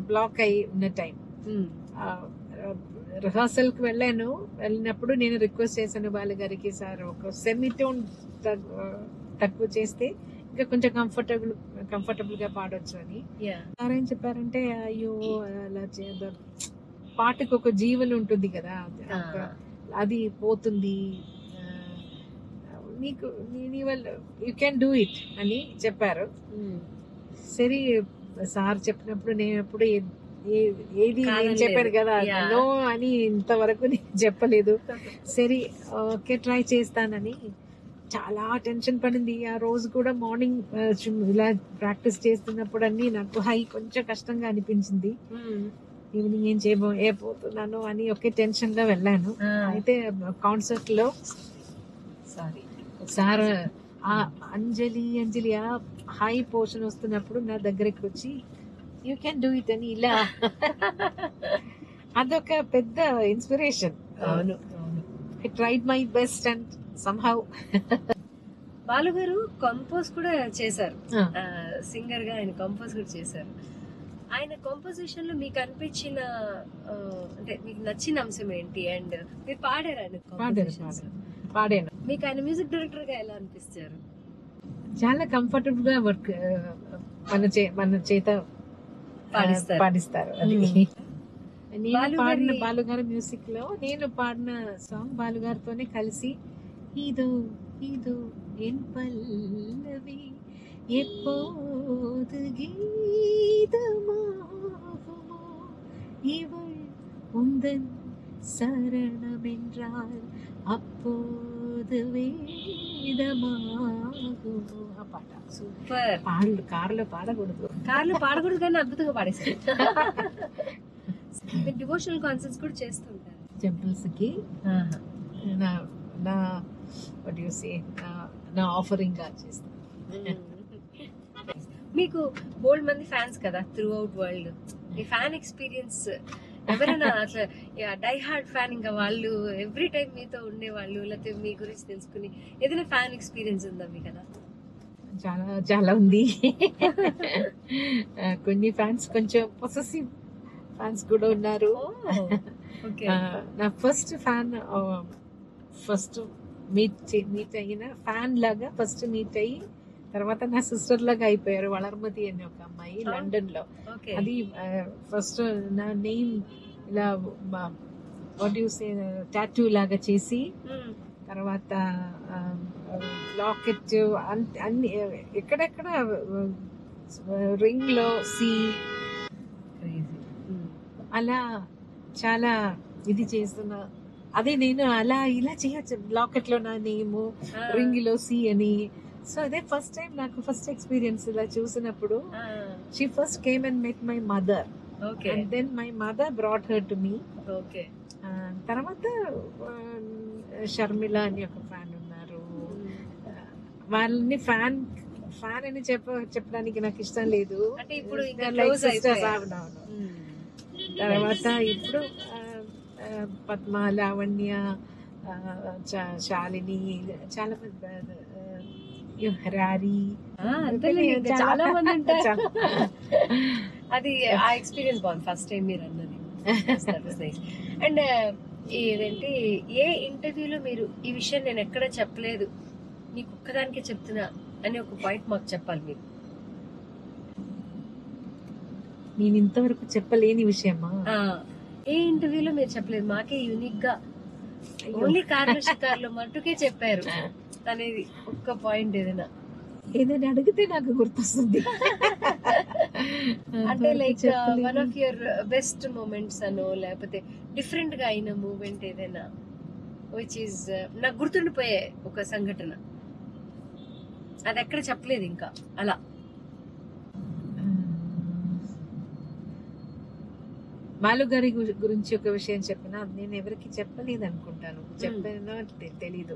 B: బ్లాక్ అయి ఉన్న టైం. రిహార్సల్ కి వెళ్ళినప్పుడు నేను రిక్వెస్ట్ చేశాను బాలుగారికి, సార్ ఒక సెమీటోన్ తక్కువ చేస్తే ఇంకా కొంచెం కంఫర్టబుల్ గా పాడొచ్చు అని. సార్ ఏం చెప్పారంటే, అయ్యో అలా చేద్దాం, పాటకు ఒక జీవన ఉంటుంది కదా, అది పోతుంది, నీకు యూ కెన్ డూ ఇట్ అని చెప్పారు. సరే సార్ చెప్పినప్పుడు నేను ఎప్పుడు ఏది నేను చెప్పాను కదా నో అని ఇంతవరకు నేను చెప్పలేదు. సరే ఓకే ట్రై చేస్తానని చాలా టెన్షన్ పడింది. ఆ రోజు కూడా మార్నింగ్ ఇలా ప్రాక్టీస్ చేస్తున్నప్పుడు అన్ని నాకు కొంచెం కష్టంగా అనిపించింది. ఈవినింగ్ ఏం చేయబోతున్నాను అని ఒకే టెన్షన్ గా వెళ్ళాను. అయితే కాన్సర్ట్ లో సార్ ఆ అంజలి ఆ హై పోర్షన్ వస్తున్నప్పుడు నా దగ్గరికి వచ్చి యూ కెన్ డూ ఇట్ అని ఇలా అదొక పెద్ద ఇన్స్పిరేషన్.
A: అవును,
B: I tried my best and somehow.
A: Balu గారు కంపోజ్ కూడా చేశారు, సింగర్ గా ఆయన కంపోజ్ కూడా చేశారు. ఆయన కంపోజిషన్ లో మీకు అనిపించిన అంటే మీకు నచ్చిన అంశం ఏంటి? అండ్ మీరు పాడారు ఆయన
B: పాడాను.
A: మీకు ఆయన మ్యూజిక్ డైరెక్టర్ గా ఎలా అనిపిస్తారు?
B: చాలా కంఫర్టబుల్ గా వర్క్ మన చేత పాడిస్తారు అది. నేను పాడిన
A: బాలుగారి-
B: బాలుగారి మ్యూజిక్ లో నేను పాడిన సాంగ్ బాలుగారితోనే కలిసి ఇదో ఇదో ఎన్ పల్లవి எப்போது கீதமாகுமோ இவள் உந்தன் சரணம் என்றால் அப்போது వేదమాగుమో. ఆ పాట
A: సూపర్.
B: కారులో పాడకూడదు,
A: కార్లో పాడకూడదు కానీ అద్భుతంగా పాడేశారు. డివోషనల్ కాన్సర్ట్స్ కూడా చేస్తుంటారు
B: టెంపుల్స్ కి. నా నా what do you say, నా ఆఫరింగ్ గా చేస్తాను.
A: మీకు బోల్డ్ మంది ఫ్యాన్స్ కదా త్రూ అవుట్ వరల్డ్. మీ ఫ్యాన్ ఎక్స్పీరియన్స్ ఎవరైనా అట్లా డై హార్డ్ ఫ్యాన్ ఇంకా వాళ్ళు ఎవ్రీ టైం మీతో ఉండేవాళ్ళు లేకపోతే మీ గురించి తెలుసుకుని ఏదైనా ఫ్యాన్ ఎక్స్పీరియన్స్ ఉందా మీ కదా?
B: చాలా చాలా ఉంది. కొన్ని ఫ్యాన్స్ కొంచెం పొసెసివ్ ఫ్యాన్స్ కూడా ఉన్నారు. నా ఫస్ట్ ఫ్యాన్ ఫస్ట్ మీట్ అయిన ఫ్యాన్ లాగా ఫస్ట్ మీట్ అయ్యి తర్వాత నా సిస్టర్ లాగా అయిపోయారు. వళర్మతి అనే ఒక అమ్మాయి లండన్ లో. అది ఫస్ట్ నా నేమ్ ఇలా వాట్ యు సే టాటూ లాగా చేసి తర్వాత లాకెట్ అన్ని ఎక్కడెక్కడ రింగ్ లో సి అలా చాలా ఇది చేస్తున్నా. అదే నేను అలా ఇలా చేయొచ్చు, లాకెట్ లో నా నేము రింగ్ లో సి అని. సో అదే ఫస్ట్ టైం నాకు ఫస్ట్ ఎక్స్పీరియన్స్ ఇలా చూసినప్పుడు. She first came and met my mother and then my mother brought her to me. తర్వాత షర్మిల అని ఒక ఫ్యాన్ ఉన్నారు. వాళ్ళని ఫ్యాన్ అని చెప్పడానికి నాకు ఇష్టం లేదు. తర్వాత ఇప్పుడు పద్మ, లావణ్య, శాలిని, చాలా మంది, హరారి,
A: చాలా మంది ఉంటారు. అది ఆ ఎక్స్పీరియన్స్ బాగుంది ఫస్ట్ టైం మీరు అన్నది. అండ్ ఏదంటే ఏ ఇంటర్వ్యూలో మీరు ఈ విషయం నేను ఎక్కడ చెప్పలేదు నీకు ఒక్కదానికే చెప్తున్నా అని ఒక పాయింట్ మాకు చెప్పాలి మీరు.
B: నేను ఇంతవరకు చెప్పలేని విషయమా?
A: ఏ ఇంటర్వ్యూలో మీరు చెప్పలేదు, మాకే యూనిక్ గా ఓన్లీ కార్లో షికార్లో మట్టుకే చెప్పారు అనేది ఒక్క పాయింట్ ఏదైనా
B: అడిగితే నాకు గుర్తొస్తుంది.
A: అంటే like one of your best moments అనో లేకపోతే డిఫరెంట్ గా అయిన మూమెంట్ ఏదైనా విచ్ ఈస్ నాకు గుర్తుండిపోయే ఒక సంఘటన, అది ఎక్కడ చెప్పలేదు ఇంకా అలా.
B: బాలు గారి గురించి ఒక విషయం చెప్పిన, నేను ఎవరికి చెప్పలేదు అనుకుంటాను, చెప్పినా తెలీదు.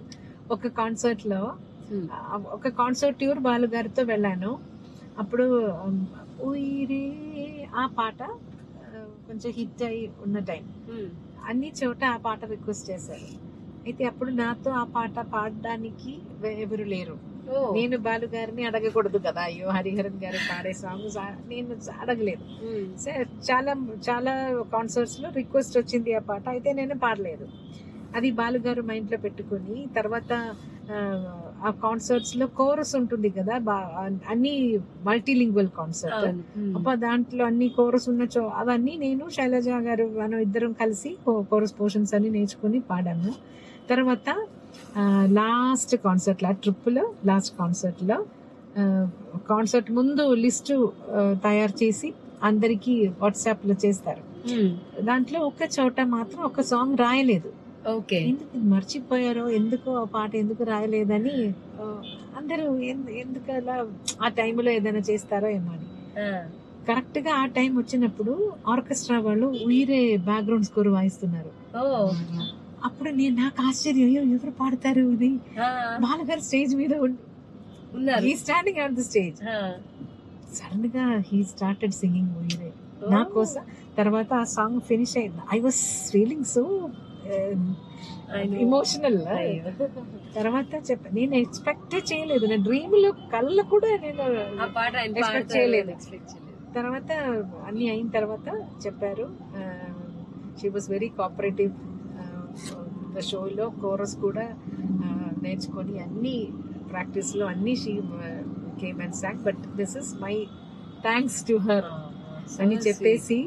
B: ఒక కాన్సర్ట్ ట్యూర్ బాలు గారితో వెళ్ళాను. అప్పుడు ఉయిరే ఆ పాట కొంచెం హిట్ అయి ఉన్న టైం, అన్ని చోట ఆ పాట రిక్వెస్ట్ చేశారు. అయితే అప్పుడు నాతో ఆ పాట పాడడానికి ఎవరు లేరు. నేను బాలు గారిని అడగకూడదు కదా, అయ్యో హరిహరన్ గారు పాడే సాంగ్స్ నేను అడగలేదు. చాలా చాలా కాన్సర్ట్స్ లో రిక్వెస్ట్ వచ్చింది ఆ పాట, అయితే నేను పాడలేదు. అది బాలు గారు మైండ్ లో పెట్టుకుని తర్వాత ఆ కాన్సర్ట్స్ లో కోరస్ ఉంటుంది కదా, అన్ని మల్టీలింగ్వల్ కాన్సర్ట్, దాంట్లో అన్ని కోరస్ ఉన్న అవన్నీ నేను శైలజ గారు మనం ఇద్దరం కలిసి కోరస్ పోర్షన్స్ అన్ని నేర్చుకుని పాడాము. తర్వాత లాస్ట్ కాన్సర్ట్ లో ట్రిప్ లో లాస్ట్ కాన్సర్ట్ లో కాన్సర్ట్ ముందు లిస్టు తయారు చేసి అందరికి వాట్సాప్ లో చేస్తారు. దాంట్లో ఒక చోట మాత్రం ఒక సాంగ్ రాయలేదు. ఎందుకు మర్చిపోయారో, ఎందుకు ఆ పాట ఎందుకు రాయలేదని అందరూ ఎందుకు అలా ఆ టైంలో ఏదైనా చేస్తారో ఏమో అని. కరెక్ట్ గా ఆ టైం వచ్చినప్పుడు ఆర్కెస్ట్రా వాళ్ళు ఉయిరే బ్యాక్గ్రౌండ్ స్కోర్ వాయిస్తున్నారు. అప్పుడు నాకు ఆశ్చర్యం, ఎవరు పాడతారు ఇది? బాలగారు స్టేజ్ మీద ఉన్నారు, standing on the stage. Sudden గా హీ స్టార్టెడ్ సింగింగ్ ఉయిరే నా కోసం. తర్వాత ఆ సాంగ్ ఫినిష్ అయింది. I was feeling so emotional. తర్వాత నేను ఎక్స్పెక్ట్ చేయలేదు, నా డ్రీమ్ లో కళ్ళ కూడా నేను ఎక్స్పెక్ట్ చేయలేదు. తర్వాత అన్ని అయిన తర్వాత చెప్పారు, షీ వాస్ వెరీ కోఆపరేటివ్. షోలో కోరస్ కూడా నేర్చుకొని అన్ని ప్రాక్టీస్ లో అన్ని she came and sang. But this is my thanks to her. అని చెప్పేసి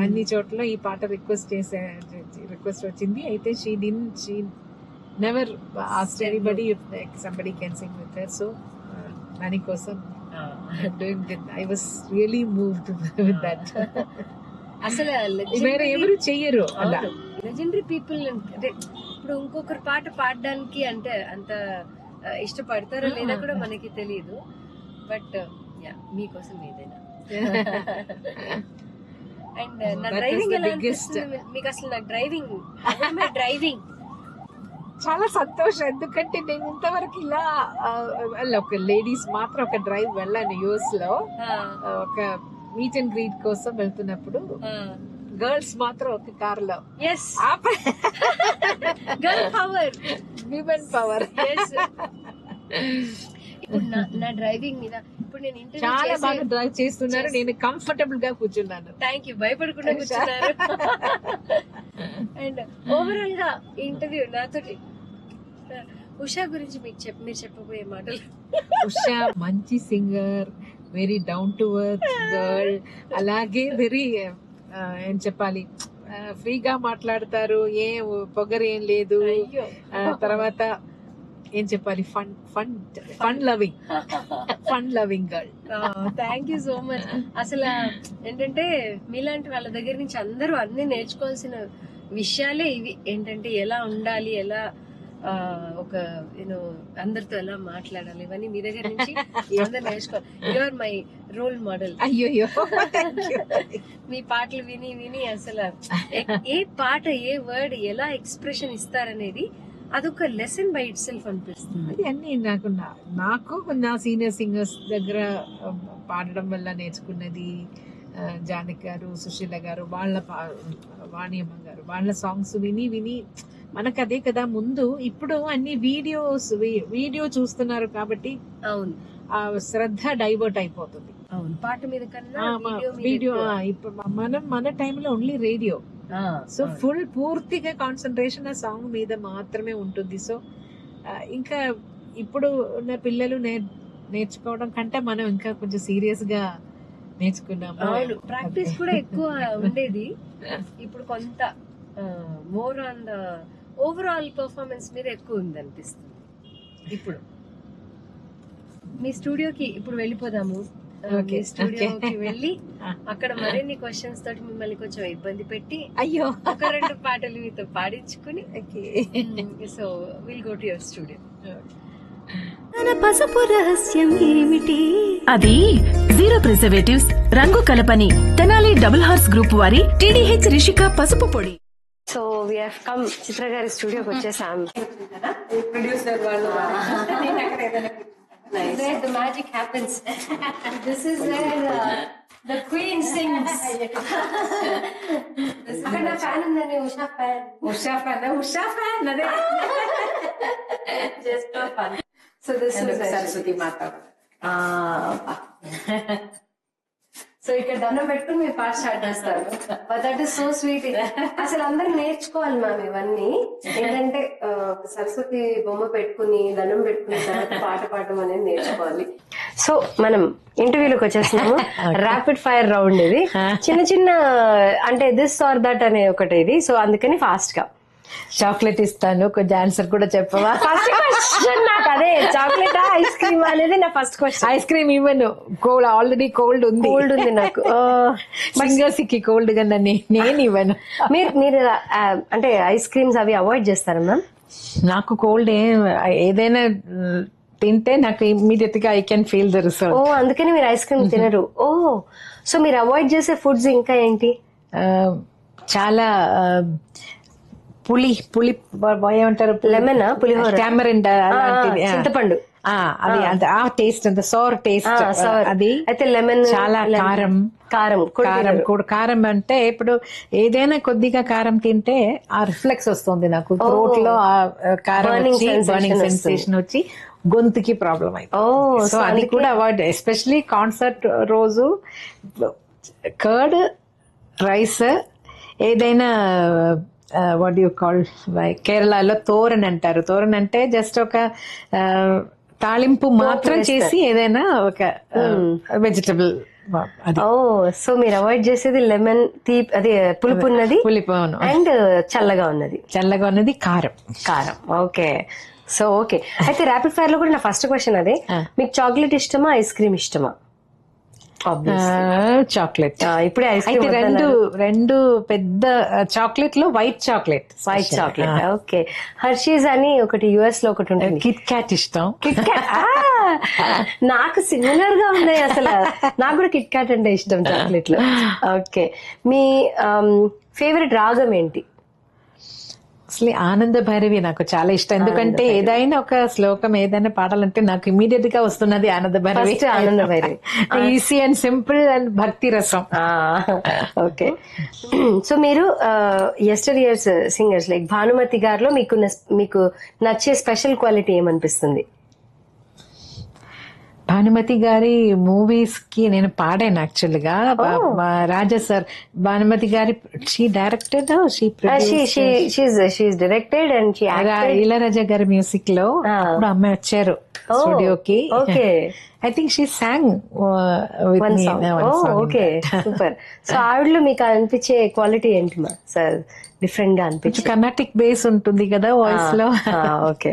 B: అన్ని చోట్ల ఈ పాట రిక్వెస్ట్ వచ్చింది. అయితే she never asked anybody if somebody can sing with her. So దానికోసం doing it I was really moved with that.
A: అసలు
B: వేరే ఎవరు చెయ్యరు అలా.
A: లెజెండరీ పీపుల్ అంటే ఇప్పుడు ఇంకొకరు పాట పాడడానికి అంటే అంత ఇష్టపడతారో లేదా కూడా మనకి తెలియదు. బట్ మీకోసం ఏదైనా. అండ్ నా డ్రైవింగ్ ఎలా అనిపిస్తుంది మీకు? అసలు నాకు డ్రైవింగ్
B: చాలా సంతోషం. ఎందుకంటే నేను ఇంతవరకు ఇలా ఒక లేడీస్ మాత్రం ఒక డ్రైవ్ వెళ్ళాను యుఎస్ లో. ఒక మీట్ అండ్ గ్రీట్ కోసం వెళ్తున్నప్పుడు గర్ల్స్ మాత్రం ఒక కార్ లో. Women power.
A: ఇప్పుడు నా డ్రైవింగ్ మీద ఇప్పుడు నేను
B: చాలా బాగా డ్రైవ్ చేస్తున్నారు. నేను కంఫర్టబుల్ గా కూర్చున్నాను.
A: Thank you. భయపడకుండా కూర్చున్నారు. అండ్ ఓవరాల్ గా ఇంటర్వ్యూ నాతోటి ఉషా గురించి మీరు చెప్పబోయే మాటలు.
B: ఉషా మంచి singer, very down to earth girl. అలాగే వెరీ ఏం చెప్పాలి, ఫ్రీగా మాట్లాడతారు, ఏం పొగరేం లేదు. తర్వాత ఏం చెప్పాలి, fun loving girl.
A: Thank you so much. అసలు ఏంటంటే మీలాంటి వాళ్ళ దగ్గర నుంచి అందరూ అన్ని నేర్చుకోవాల్సిన విషయాలే ఇవి. ఏంటంటే ఎలా ఉండాలి, ఎలా ఒక అందరితో ఎలా మాట్లాడాలి, ఇవన్నీ మీ దగ్గర నుంచి అందరు నేర్చుకోవాలి. You are my role model.
B: అయ్యో
A: మీ పాటలు విని విని అసలు ఏ పాట ఏ వర్డ్ ఎలా ఎక్స్ప్రెషన్ ఇస్తారనేది అదొక లెసన్ బై ఇట్ సెల్ఫ్ అనిపిస్తుంది.
B: అన్ని నాకు నా సీనియర్ సింగర్స్ దగ్గర పాడడం వల్ల నేర్చుకున్నది. జానకి గారు, సుశీల గారు, వాణియమ్మ గారు వాళ్ళ సాంగ్స్ విని విని మనకు అదే కదా ముందు. ఇప్పుడు అన్ని వీడియో చూస్తున్నారు కాబట్టి
A: అవును
B: ఆ శ్రద్ధ డైవర్ట్ అయిపోతుంది.
A: అవును, పాట మీద కన్నా
B: వీడియో. ఇప్పుడు మన టైంలో ఓన్లీ రేడియో. సో పూర్తిగా కాన్సన్ట్రేషన్ ఆ సాంగ్ మీద మాత్రమే ఉంటుంది. సో ఇంకా ఇప్పుడు ఉన్న పిల్లలు నేర్చుకోవడం కంటే మనం ఇంకా కొంచెం సీరియస్ గా నేర్చుకున్నాము.
A: ప్రాక్టీస్ కూడా ఎక్కువ ఉండేది. ఇప్పుడు కొంత more on the overall performance మీద ఎక్కువ ఉంది అనిపిస్తుంది. ఇప్పుడు మీ స్టూడియోకి ఇప్పుడు వెళ్ళిపోదాము. స్టూడియోకి వెళ్ళి అక్కడ మరిన్ని క్వశ్చన్స్ తోటి మిమ్మల్ని కొంచెం ఇబ్బంది పెట్టి
B: అయ్యో
A: ఒక 2 పాటలు మీతో పాడించుకుని so will go to your studio.
C: పసుపు రహస్యం ఏమిటి? అది జీరో ప్రిజర్వేటివ్స్, రంగు కలపని తెనాలి డబుల్ హార్స్ గ్రూప్ వారి TDH రిషిక పసుపు పొడి.
A: So we have come Chitra గారి స్టూడియోకి వచ్చేసాం.
B: ప్రొడ్యూసర్ వాళ్ళు
A: Where the magic happens. This is where the queen sings. అక్కడ నా ఫ్యాన్ ఉందండి, ఉషా ఫ్యాన్ అదే just for fun. So this is
B: Saraswati Mata.
A: So ఇక్కడ దండం పెట్టుకుని మీరు పాట స్టార్ట్ చేస్తారు. But that is so sweet. అసలు అందరూ నేర్చుకోవాలి మ్యామ్ ఇవన్నీ. ఏంటంటే సరస్వతి బొమ్మ పెట్టుకుని దండం పెట్టుకుని తర్వాత పాట పాడడం అనేది నేర్చుకోవాలి. సో మనం ఇంటర్వ్యూలోకి వచ్చేస్తున్నాము. ర్యాపిడ్ ఫైర్ రౌండ్ ఇది. చిన్న చిన్న అంటే దిస్ ఆర్ దట్ అనే ఒకటి ఇది. సో అందుకని ఫాస్ట్ గా
B: చాక్లెట్ ఇస్తాను, కొంచెం ఆన్సర్ కూడా చెప్పవా?
A: ఫస్ట్ క్వశ్చన్ నాకు అదే, చాక్లెట్ ఐస్ క్రీమ్ అనేది నా ఫస్ట్ క్వశ్చన్.
B: ఐస్ క్రీమ్ ఇవ్వను, కోల్డ్ ఆల్రెడీ కోల్డ్ ఉంది
A: నాకు.
B: సింగర్స్ కి కోల్డ్ గా నేను ఇవ్వను.
A: మీరు అంటే ఐస్ క్రీమ్స్ అవి అవాయిడ్ చేస్తారా మ్యామ్?
B: నాకు కోల్డ్ ఏదైనా తింటే నాకు ఇమ్మీడియట్ గా I can feel the result.
A: Oh అందుకని మీరు ఐస్ క్రీమ్ తినరు. ఓ సో మీరు అవాయిడ్ చేసే ఫుడ్స్ ఇంకా ఏంటి?
B: చాలా పులి ఏమంటారు,
A: లెమన్, పులిహోర,
B: టామరిండ్,
A: చింతపండు,
B: అది ఆ టేస్ట్ అంత సోర్ టేస్ట్. అది
A: అయితే లెమన్
B: చాలా కారం అంటే ఇప్పుడు ఏదైనా కొద్దిగా కారం తింటే ఆ రిఫ్లెక్స్ వస్తుంది నాకు థ్రోట్ లో. ఆ కారం బర్నింగ్ సెన్సేషన్ వచ్చి గొంతుకి ప్రాబ్లం అయిపోతుంది. సో అది కూడా అవాయిడ్, ఎస్పెషలీ కాన్సర్ట్ రోజు కర్డ్ రైస్ ఏదైనా వాట్ యు కాల్, కేరళలో తోరన్ అంటారు. తోరన్ అంటే జస్ట్ ఒక తాలింపు మాత్రం చేసి ఏదైనా ఒక వెజిటబుల్
A: ఓ సో మీరు అవాయిడ్ చేసేది లెమన్ అదే పులుపు ఉన్నది
D: పులిపు, అవును.
A: అండ్ చల్లగా ఉన్నది.
D: చల్లగా ఉన్నది కారం.
A: ఓకే. సో ఓకే, అయితే ర్యాపిడ్ ఫైర్ లో కూడా నా ఫస్ట్ క్వశ్చన్ అదే, మీకు చాక్లెట్ ఇష్టమా ఐస్ క్రీమ్ ఇష్టమా?
D: చాక్లెట్.
A: ఇప్పుడే ఐస్
D: అయితే
A: క్రీమ్
D: రెండు పెద్ద చాక్లెట్ లో వైట్ చాక్లెట్.
A: ఓకే. హర్షీస్ అని ఒకటి యుఎస్ లో ఒకటి ఉంటుంది.
D: కిట్ క్యాట్ ఇష్టం.
A: కిట్ క్యాట్ నాకు సిమిలర్ గా ఉన్నాయి అసలు. నాకు కూడా కిట్ క్యాట్ అంటే ఇష్టం చాక్లెట్ లో. ఓకే, మీ ఫేవరెట్ రాగం ఏంటి?
D: అసలు ఆనంద భైరవి నాకు చాలా ఇష్టం. ఎందుకంటే ఏదైనా ఒక శ్లోకం ఏదైనా పాడాలంటే నాకు ఇమీడియట్ గా వస్తున్నది ఆనంద భైరవి.
A: ఆనంద Bhairavi
D: easy and simple and భక్తి రసం.
A: ఓకే. సో మీరు యెస్టర్ ఇయర్స్ సింగర్స్ లైక్ భానుమతి గారిలో మీకు నచ్చే స్పెషల్ క్వాలిటీ ఏమనిపిస్తుంది?
D: భానుమతి గారి మూవీస్ కి నేను పాడాను యాక్చువల్ గా. రాజా సార్ భానుమతి గారి she directed,
A: directed and
D: Ilaiyaraaja గారి మ్యూజిక్ లో అప్పుడు అమ్మాయి వచ్చారు స్టూడియోకి. I think she sang
A: okay, super. So ఆవిడలో మీకు అనిపించే క్వాలిటీ ఏంటి మా సార్ డిఫరెంట్ గా అనిపించి?
D: కర్ణాటిక్ బేస్ ఉంటుంది కదా వాయిస్ లో.
A: ఓకే.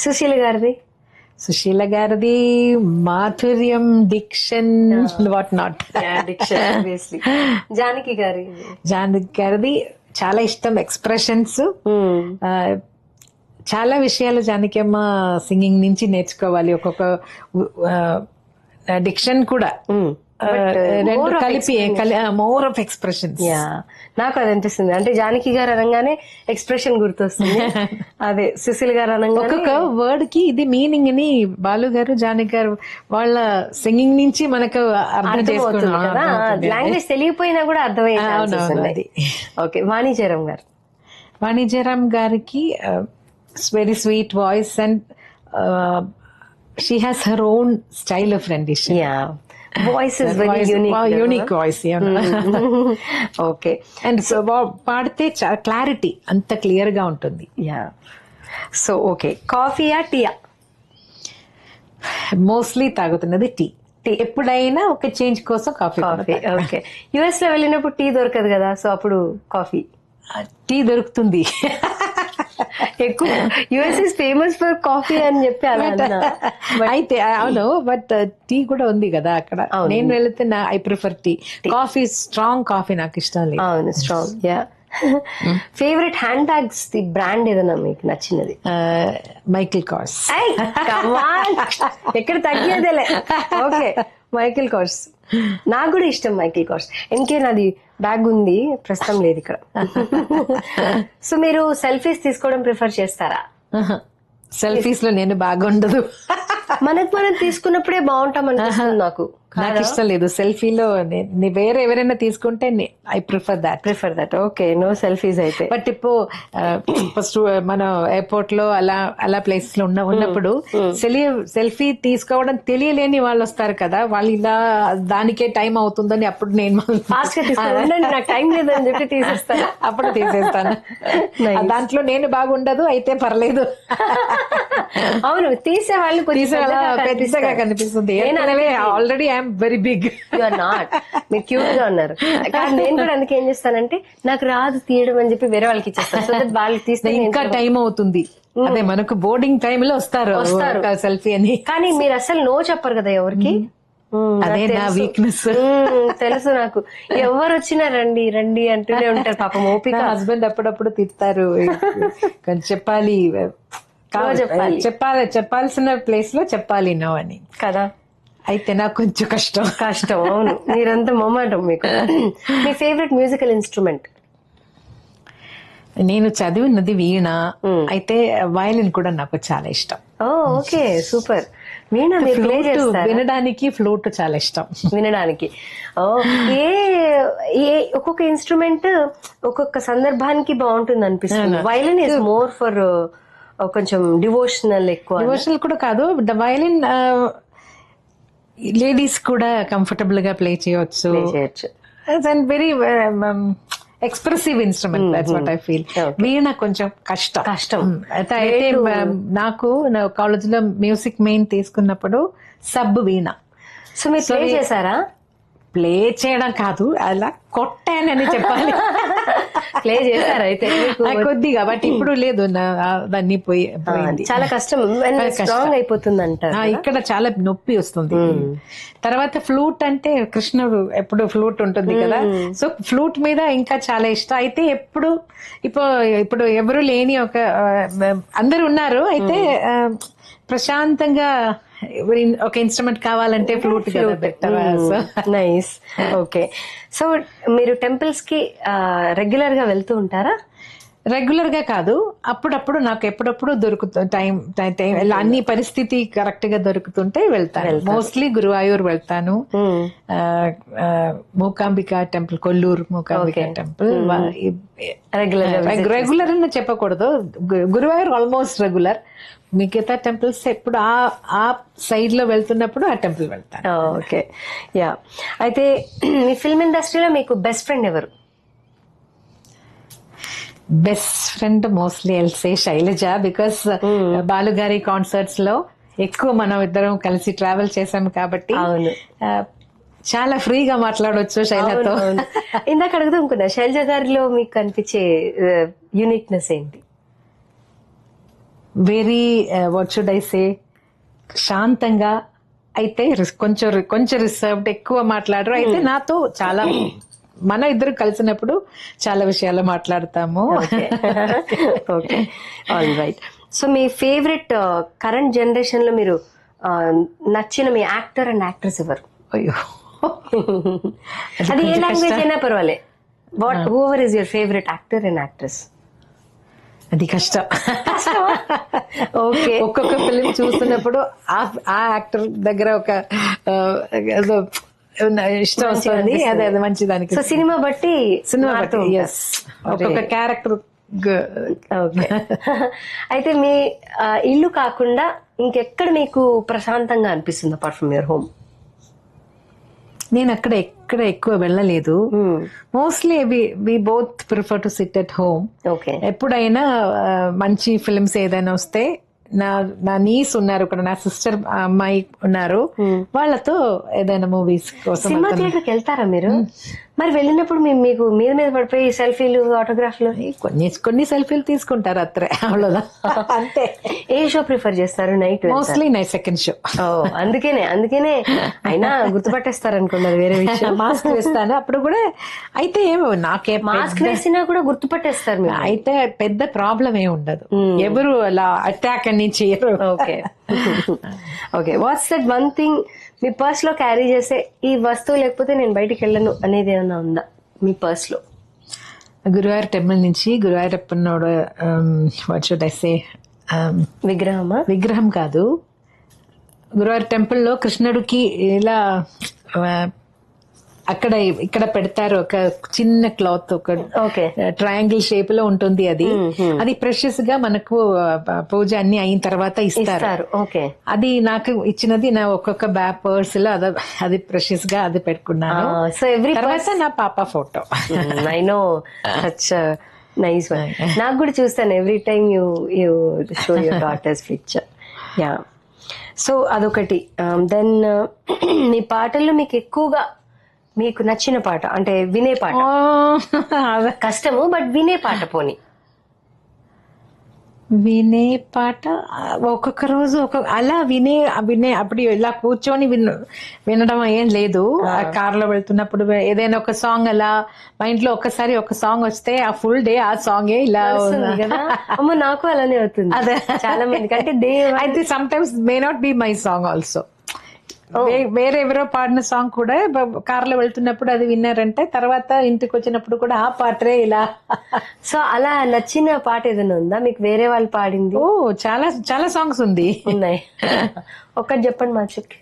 A: సుశీల గారిది?
D: సుశీల గారిది మాధుర్యం, డిక్షన్, వాట్ నాట్.
A: జానకి
D: గారిది చాలా ఇష్టం, ఎక్స్ప్రెషన్స్. చాలా విషయాలు జానకి అమ్మ సింగింగ్ నుంచి నేర్చుకోవాలి. ఒక్కొక్క డిక్షన్ కూడా రెండు కలిపి మోర్ ఆఫ్ ఎక్స్ప్రెషన్స్.
A: నాకు అది అనిపిస్తుంది. అంటే జానకి గారు అనగానే ఎక్స్ప్రెషన్ గుర్తొస్తుంది. అదే సుశీల్ గారు అనగా
D: ఒక్కొక్క వర్డ్ కి ఇది మీనింగ్ అని బాలు గారు, జానకి గారు వాళ్ళ సింగింగ్ నుంచి మనకు అర్థం చేసుకున్నాం.
A: లాంగ్వేజ్ తెలియపోయినా కూడా అర్థమయ్యేది. ఓకే.
D: వాణిజ్యరామ్ గారికి very sweet voice and she has her own style of rendition.
A: Voice is very
D: unique voice.
A: Okay.
D: And పాడితే క్లారిటీ అంత క్లియర్ గా ఉంటుంది.
A: సో ఓకే, కాఫీయా టీయా?
D: మోస్ట్లీ తాగుతున్నది టీ. ఎప్పుడైనా ఒక చేంజ్ కోసం కాఫీ.
A: ఓకే. యుఎస్ లో వెళ్ళినప్పుడు టీ దొరకదు కదా, సో అప్పుడు కాఫీ?
D: టీ దొరుకుతుంది
A: ఎక్కువ. US is famous for coffee అని చెప్పి అలా
D: అయితే అవును, బట్ టీ కూడా ఉంది కదా అక్కడ. నేను వెళితే I prefer tea. Coffee, strong coffee నాకు ఇష్టం లేదు.
A: అవును, strong. Favourite hand bags the brand ఏదైనా మీకు నచ్చినది?
D: Michael Kors.
A: ఎక్కడ తగ్గేదేలే. ఓకే, మైకిల్ కార్స్. నాకు కూడా ఇష్టం మైకిల్ కార్స్. ఇంకే నాది బ్యాగ్ ఉంది, ప్రస్తుతం లేదు ఇక్కడ. సో మీరు సెల్ఫీస్ తీసుకోవడం ప్రిఫర్ చేస్తారా?
D: సెల్ఫీస్ లో నేను బాగుండదు.
A: మనం తీసుకున్నప్పుడే బాగుంటాం అనిపిస్తుంది నాకు.
D: నాకు ఇష్టం లేదు సెల్ఫీలో. వేరే ఎవరైనా తీసుకుంటే I prefer that.
A: Okay, no selfies అయితే.
D: బట్ ఇప్పుడు ఫస్ట్ మనం ఎయిర్పోర్ట్ లో అలా ప్లేసెస్ లో ఉన్నప్పుడు సెల్ఫీ తీసుకోవడం తెలియలేని వాళ్ళు వస్తారు కదా, వాళ్ళు ఇలా దానికే టైం అవుతుందని అప్పుడు నేను
A: ఫాస్ట్ గా తీసుకోండి, నాకు టైం లేదని చెప్పి తీసేస్తాను.
D: అప్పుడు తీసేస్తాను. దాంట్లో నేను బాగుండదు అయితే పర్లేదు.
A: అవును, తీసే వాళ్ళు
D: పెద్దగా కనిపిస్తుంది. Already I'm very big.
A: You are not. మీరు క్యూట్ గా ఉన్నారు. కానీ నేను కూడా అందుకే ఏం చేస్తానంటే నాకు రాదు తీయడం అని చెప్పి వేరే వాళ్ళకి ఇచ్చేస్తాను. సో దట్ వాళ్ళు తీస్తే
D: ఇంకా టైం అవుతుంది. అదే మనకు బోర్డింగ్ టైమ్ లో వస్తారు సెల్ఫీ అని.
A: కానీ మీరు అసలు నో చెప్పరు కదా ఎవరికి.
D: అదే నా వీక్నెస్.
A: తెలుసు నాకు. ఎవరు వచ్చినా రండి రండి అంటూనే ఉంటారు పాపం. ఓపిక.
D: హస్బెండ్ అప్పుడప్పుడు తిడతారు, కొంచెం చెప్పాల్సిన ప్లేస్ లో చెప్పాలి నో అని కదా. అయితే నాకు కొంచెం కష్టం.
A: అవును, మీరంతా మొమాటం మీకు. మీ ఫేవరెట్ మ్యూజికల్ ఇన్స్ట్రుమెంట్?
D: నేను చదివినది వీణ, అయితే వయలిన్ కూడా నాకు చాలా ఇష్టం.
A: Okay, super. వీణ
D: వినడానికి, ఫ్లూట్ చాలా ఇష్టం
A: వినడానికి. ఒక్కొక్క ఇన్స్ట్రుమెంట్ ఒక్కొక్క సందర్భానికి బాగుంటుంది అనిపిస్తుంది. వయలిన్ ఇస్ మోర్ ఫర్ కొంచెం డివోషనల్. ఎక్కువ
D: డివోషనల్ కూడా కాదు. ద వయలిన్ లేడీస్ కూడా కంఫర్టబుల్ గా ప్లే చేయవచ్చు. And very expressive instrument. That's what I feel. Veena కొంచెం కష్టం. అయితే నాకు కాలేజ్ లో మ్యూజిక్ మెయిన్ తీసుకున్నప్పుడు సబ్ వీణ.
A: సో మీరు ప్లే చేశారా?
D: ప్లే చేయడం కాదు, అలా కొట్టానని చెప్పాలి.
A: ప్లే చేశారు అయితే
D: కొద్దిగా, బట్ ఇప్పుడు లేదు, దాన్ని పోయింది.
A: చాలా కష్టం, స్ట్రాంగ్ అయిపోతుంది అంటారు.
D: ఇక్కడ చాలా నొప్పి వస్తుంది. తర్వాత ఫ్లూట్ అంటే కృష్ణుడు ఎప్పుడు ఫ్లూట్ ఉంటుంది కదా, సో ఫ్లూట్ మీద ఇంకా చాలా ఇష్టం. అయితే ఇప్పుడు ఎవరు లేని అందరు ఉన్నారు, అయితే ప్రశాంతంగా ఒక ఇన్స్ట్రుమెంట్ కావాలంటే ఫ్లూట్
A: నైస్. ఓకే, సో మీరు టెంపుల్స్ కి రెగ్యులర్ గా వెళ్తూ ఉంటారా?
D: రెగ్యులర్ గా కాదు, అప్పుడప్పుడు నాకు ఎప్పుడప్పుడు దొరుకుతుంది టైం, అన్ని పరిస్థితి కరెక్ట్ గా దొరుకుతుంటే వెళ్తాను. మోస్ట్లీ గురువాయూర్ వెళ్తాను, Mookambika temple, Kollur Mookambika temple. Regular అని చెప్పకూడదు, గురువాయూర్ ఆల్మోస్ట్ రెగ్యులర్. మిగతా టెంపుల్స్ ఎప్పుడు ఆ సైడ్ లో వెళ్తున్నప్పుడు ఆ టెంపుల్ వెళ్తాను.
A: Okay, yeah. అయితే మీ ఫిల్మ్ ఇండస్ట్రీలో మీకు బెస్ట్ ఫ్రెండ్ ఎవరు?
D: Best friend mostly else Shailaja, because బాలుగారి కాన్సర్ట్స్ లో ఎక్కువ మనం ఇద్దరం కలిసి ట్రావెల్ చేసాము కాబట్టి చాలా ఫ్రీగా మాట్లాడవచ్చు శైలతో.
A: ఇందాక అడుగుతూ అనుకున్నా, శైలజ గారిలో మీకు కనిపించే యూనిక్నెస్ ఏంటి?
D: Very what should I say, శాంతంగా, అయితే కొంచెం రిసర్వ్డ్, ఎక్కువ మాట్లాడరు. అయితే నాతో చాలా, మన ఇద్దరు కలిసినప్పుడు చాలా విషయాలు మాట్లాడతాము.
A: Okay, all right. సో మీ ఫేవరెట్ కరెంట్ జనరేషన్ లో మీరు నచ్చిన మీ యాక్టర్ అండ్ యాక్ట్రెస్ ఎవరు?
D: అయ్యో,
A: అది ఏ లాంగ్వేజ్ అయినా పర్వాలే. Whoever is your favourite actor and actress?
D: అది కష్టం.
A: ఓకే,
D: ఒక్కొక్క ఫిలిం చూస్తున్నప్పుడు ఆ యాక్టర్ దగ్గర ఒక ఇష్టం వస్తుంది, అదే మంచిదానికి.
A: సో సినిమా బట్టి
D: ఒక్కొక్క క్యారెక్టర్.
A: ఓకే. అయితే మీ ఇల్లు కాకుండా ఇంకెక్కడ మీకు ప్రశాంతంగా అనిపిస్తుంది అపార్ట్ ఫ్రమ్ యువర్ హోమ్?
D: నేను ఎక్కడ ఎక్కువ వెళ్ళలేదు. Mostly we both prefer to sit at home.
A: Okay,
D: ఎప్పుడైనా మంచి ఫిల్మ్స్ ఏదైనా వస్తే నా నీస్ ఉన్నారు ఇక్కడ, నా సిస్టర్ అమ్మాయి ఉన్నారు, వాళ్ళతో ఏదైనా మూవీస్ కోసం.
A: సినిమా థియేటర్కి వెళ్తారా మీరు? మరి వెళ్ళినప్పుడు మీకు మీద పడిపోయి సెల్ఫీలు, ఆటోగ్రాఫ్లు?
D: కొన్ని సెల్ఫీలు తీసుకుంటారు అత్రే, అవ్వదా అంతే.
A: ఏ షో ప్రిఫర్ చేస్తారు? Night?
D: Mostly night second show.
A: అందుకేనే అయినా గుర్తుపట్టేస్తారు అనుకున్నారు, వేరే విషయం.
D: మాస్క్ వేస్తాను అప్పుడు కూడా. అయితే ఏమో నాకే
A: మాస్క్ వేసినా కూడా గుర్తుపట్టేస్తారు.
D: అయితే పెద్ద ప్రాబ్లం ఏమి ఉండదు, ఎవరు అలా అటాక్ అని చేయరు.
A: Okay, okay. What's that one thing me purse లో క్యారీ చేసే, ఈ వస్తువు లేకపోతే నేను బయటికి వెళ్ళను అనేది ఏమన్నా ఉందా మీ పర్స్ లో?
D: గురువాయూర్ టెంపుల్ నుంచి గురువాయూరప్పనోడు వాట్ షుడ్ ఐ సే,
A: విగ్రహమా? విగ్రహం
D: కాదు, గురువాయూర్ టెంపుల్లో కృష్ణుడికి ఇలా ఇక్కడ పెడతారు ఒక చిన్న క్లాత్, ఒక ట్రయాంగిల్ షేప్ లో ఉంటుంది. అది ప్రెషియస్ గా మనకు పూజ అన్ని అయిన తర్వాత ఇస్తారు. అది నాకు ఇచ్చినది నా ఒక్కొక్క పర్స్ లో అది ప్రెషియస్ గా అది పెట్టుకున్నాను.
A: సో
D: తర్వాత నా పాప photo.
A: I know, such nice one. నాకు కూడా చూస్తాను every time you show your daughters picture. Yeah, so అదొకటి. దెన్ మీ పాటల్లో మీకు ఎక్కువగా మీకు నచ్చిన పాట, అంటే వినే పాట? కష్టము, బట్ వినే పాట. పోనీ
D: వినే పాట ఒక్కొక్క రోజు అలా వినే అప్పుడు ఇలా కూర్చొని వినడం ఏం లేదు. కార్ లో వెళ్తున్నప్పుడు ఏదైనా ఒక సాంగ్ అలా మైండ్ లో ఒక్కసారి ఒక సాంగ్ వస్తే ఆ ఫుల్ డే ఆ సాంగే ఇలా
A: కదా. అమ్మ, నాకు అలానే అవుతుంది. అదే చాలా మందికి. అంటే
D: అయితే some times may not be my song also. వేరే ఎవరో పాడిన సాంగ్ కూడా కార్ లో వెళ్తున్నప్పుడు అది విన్నారంటే తర్వాత ఇంటికి వచ్చినప్పుడు కూడా ఆ పాటరే ఇలా.
A: సో అలా నచ్చిన పాట ఏదైనా ఉందా మీకు వేరే వాళ్ళు పాడింది?
D: ఓ, చాలా చాలా సాంగ్స్ ఉన్నాయి.
A: ఒక్కటి చెప్పండి మాచుకి.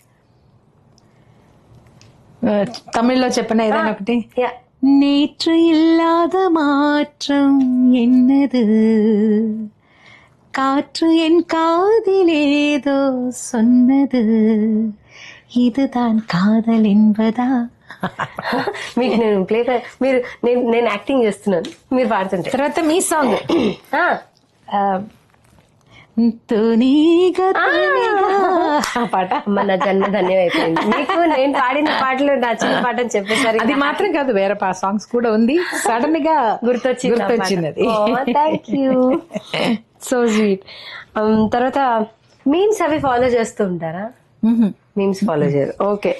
D: తమిళ్లో చెప్పనా ఏదైనా ఒకటి? నేற்று இல்லாத மாற்றம் என்னது, காற்று என் காதிலேதோ சொன்னது, இதுதான் కాదల్ என்பదా.
A: మీకు నేను నేను యాక్టింగ్ చేస్తున్నాను, మీరు పాడుతుంటే.
D: తర్వాత మీ సాంగ్ తూనీగా ఆ పాట
A: మన జన్మ ధన్యం అయిపోయింది. మీకు నేను పాడిన పాటలు నచ్చిన పాట అని చెప్పేసరి
D: అది మాత్రం కాదు, వేరే సాంగ్స్ కూడా ఉంది. సడన్ గా గుర్తొచ్చినది.
A: Thank you, so sweet. తర్వాత మీమ్స్ అవి ఫాలో చేస్తూ ఉంటారా? మీమ్స్ ఫాలో చేయరు. ఓకే.